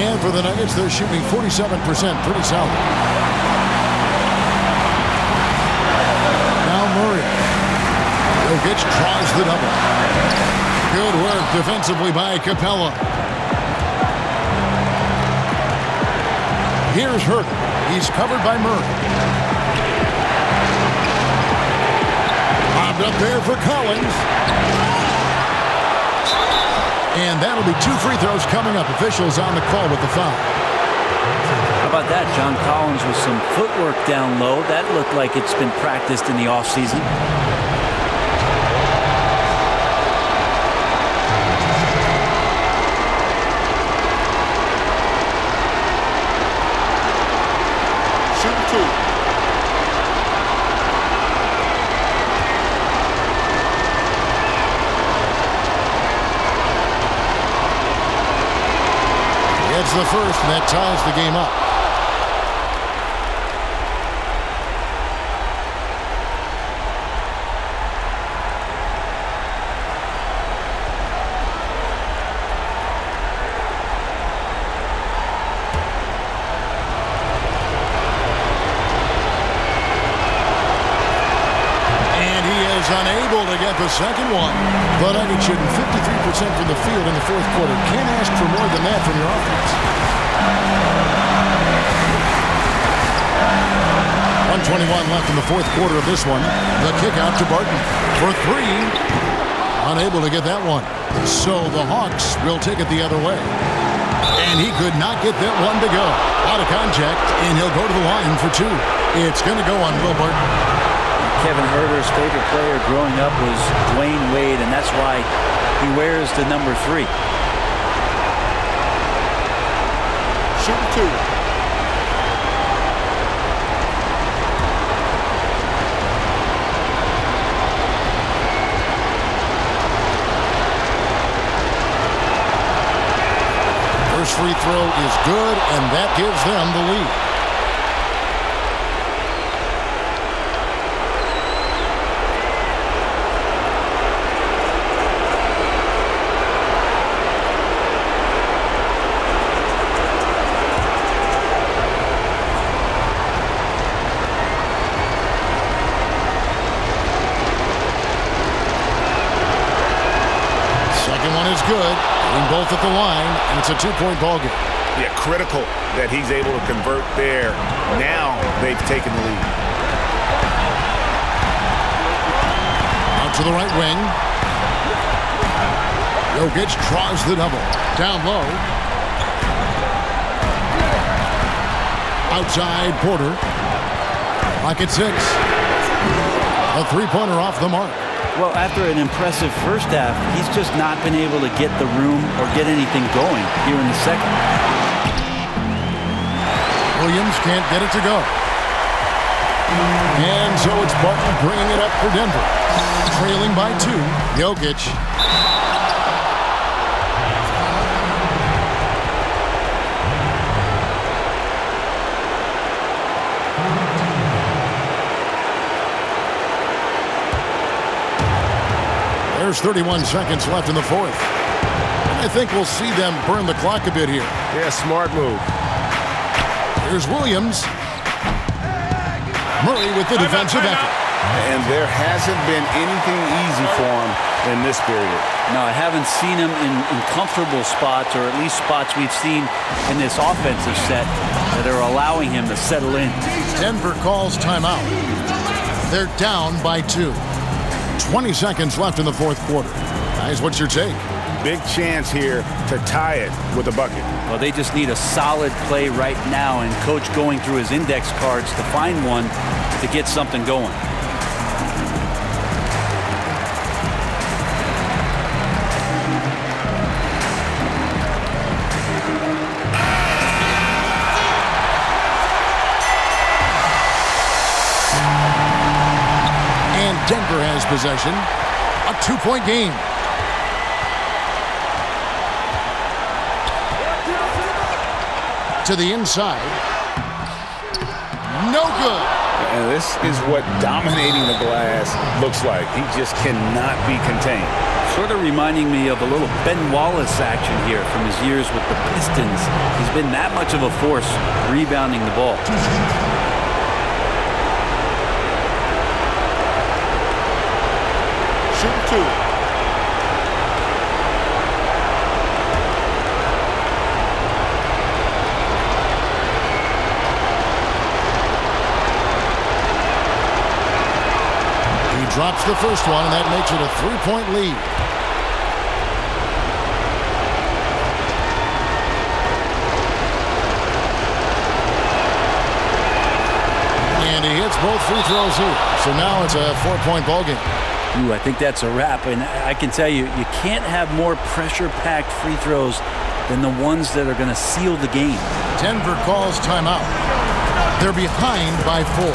A: And for the Nuggets, they're shooting 47%. Pretty solid. Now Murray. Jokic tries the double. Good work defensively by Capella. Here's Herter. He's covered by Murray. Bobbed up there for Collins. And that'll be 2 free throws coming up. Officials on the call with the foul.
D: How about that? John Collins with some footwork down low. That looked like it's been practiced in the offseason.
A: It's the first, and that ties the game up. is unable to get the second one. The Nuggets shooting 53% from the field in the fourth quarter. Can't ask for more than that from your offense. 1:21 left in the fourth quarter of this one. The kick out to Barton for three. Unable to get that one. So the Hawks will take it the other way. And he could not get that one to go. Out of contact, and he'll go to the line for two. It's going to go on Will Barton.
D: Kevin Huerter's favorite player growing up was Dwayne Wade, and that's why he wears the number 3.
J: Shooting two.
A: First free throw is good, and that gives them the lead. Second one is good. Both at the line, and it's a 2-point ball game.
C: Yeah, critical that he's able to convert there. Now they've taken the lead.
A: Out to the right wing. Jokic draws the double. Down low. Outside Porter. Clock at 6. A three-pointer off the mark.
D: Well, after an impressive first half, he's just not been able to get the room or get anything going here in the second.
A: Williams can't get it to go. And so it's Barton bringing it up for Denver. Trailing by 2. Jokic. There's 31 seconds left in the fourth. I think we'll see them burn the clock a bit here.
C: Yeah, smart move.
A: Here's Williams. Murray with the defensive effort.
C: And there hasn't been anything easy for him in this period.
D: No, I haven't seen him in comfortable spots, or at least spots we've seen in this offensive set that are allowing him to settle in.
A: Denver calls timeout. They're down by 2. 20 seconds left in the fourth quarter. Guys, what's your take?
C: Big chance here to tie it with a bucket.
D: Well, they just need a solid play right now, and Coach going through his index cards to find one to get something going.
A: Denver has possession. A 2-point game. To the inside. No good.
C: And this is what dominating the glass looks like. He just cannot be contained.
D: Sort of reminding me of a little Ben Wallace action here from his years with the Pistons. He's been that much of a force rebounding the ball.
J: Shooting two.
A: He drops the first one, and that makes it a 3-point lead. And he hits both free throws here. So now it's a 4-point ball game.
D: Ooh, I think that's a wrap, and I can tell you, you can't have more pressure-packed free throws than the ones that are going to seal the game.
A: Denver calls timeout. They're behind by 4.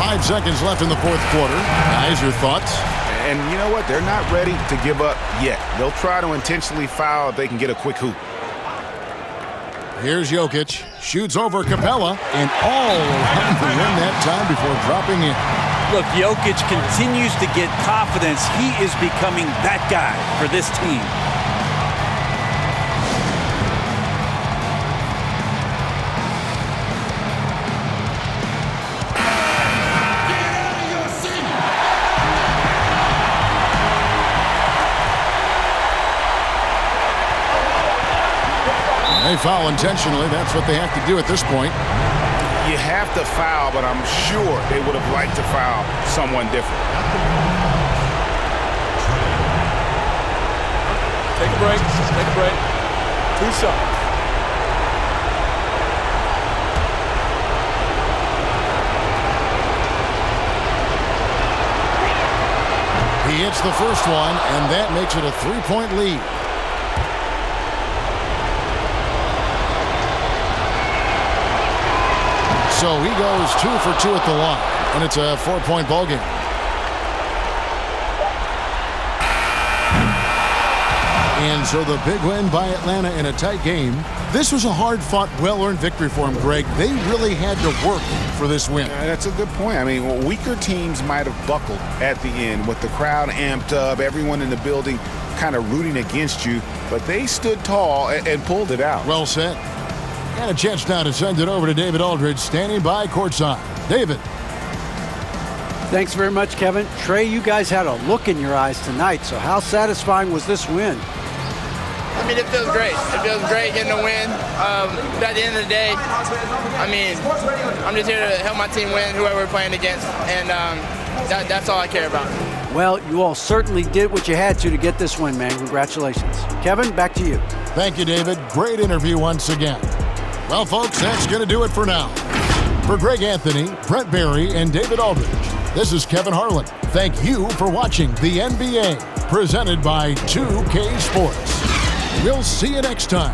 A: 5 seconds left in the fourth quarter. Guys, your thoughts?
C: And you know what? They're not ready to give up yet. They'll try to intentionally foul if they can get a quick hoop.
A: Here's Jokic. Shoots over Capella, and all around the rim that time before dropping in.
D: Look, Jokic continues to get confidence. He is becoming that guy for this team.
A: They foul intentionally. That's what they have to do at this point.
C: You have to foul, but I'm sure they would have liked to foul someone different.
I: Take a break. Take a break. 2 shots.
A: He hits the first one, and that makes it a 3-point lead. So he goes 2 for 2 at the line, and it's a 4-point ball game. And so the big win by Atlanta in a tight game. This was a hard-fought, well-earned victory for them, Greg. They really had to work for this win.
C: That's a good point. I mean, weaker teams might have buckled at the end with the crowd amped up, everyone in the building kind of rooting against you, but they stood tall and pulled it out.
A: Well said. And a chance now to send it over to David Aldridge, standing by courtside. David.
B: Thanks very much, Kevin. Trae, you guys had a look in your eyes tonight, so how satisfying was this win?
L: I mean, it feels great. It feels great getting a win. But at the end of the day, I mean, I'm just here to help my team win, whoever we're playing against, and that's all I care about.
B: Well, you all certainly did what you had to get this win, man. Congratulations. Kevin, back to you.
A: Thank you, David. Great interview once again. Well, folks, that's going to do it for now. For Greg Anthony, Brett Barry, and David Aldridge, this is Kevin Harlan. Thank you for watching the NBA, presented by 2K Sports. We'll see you next time.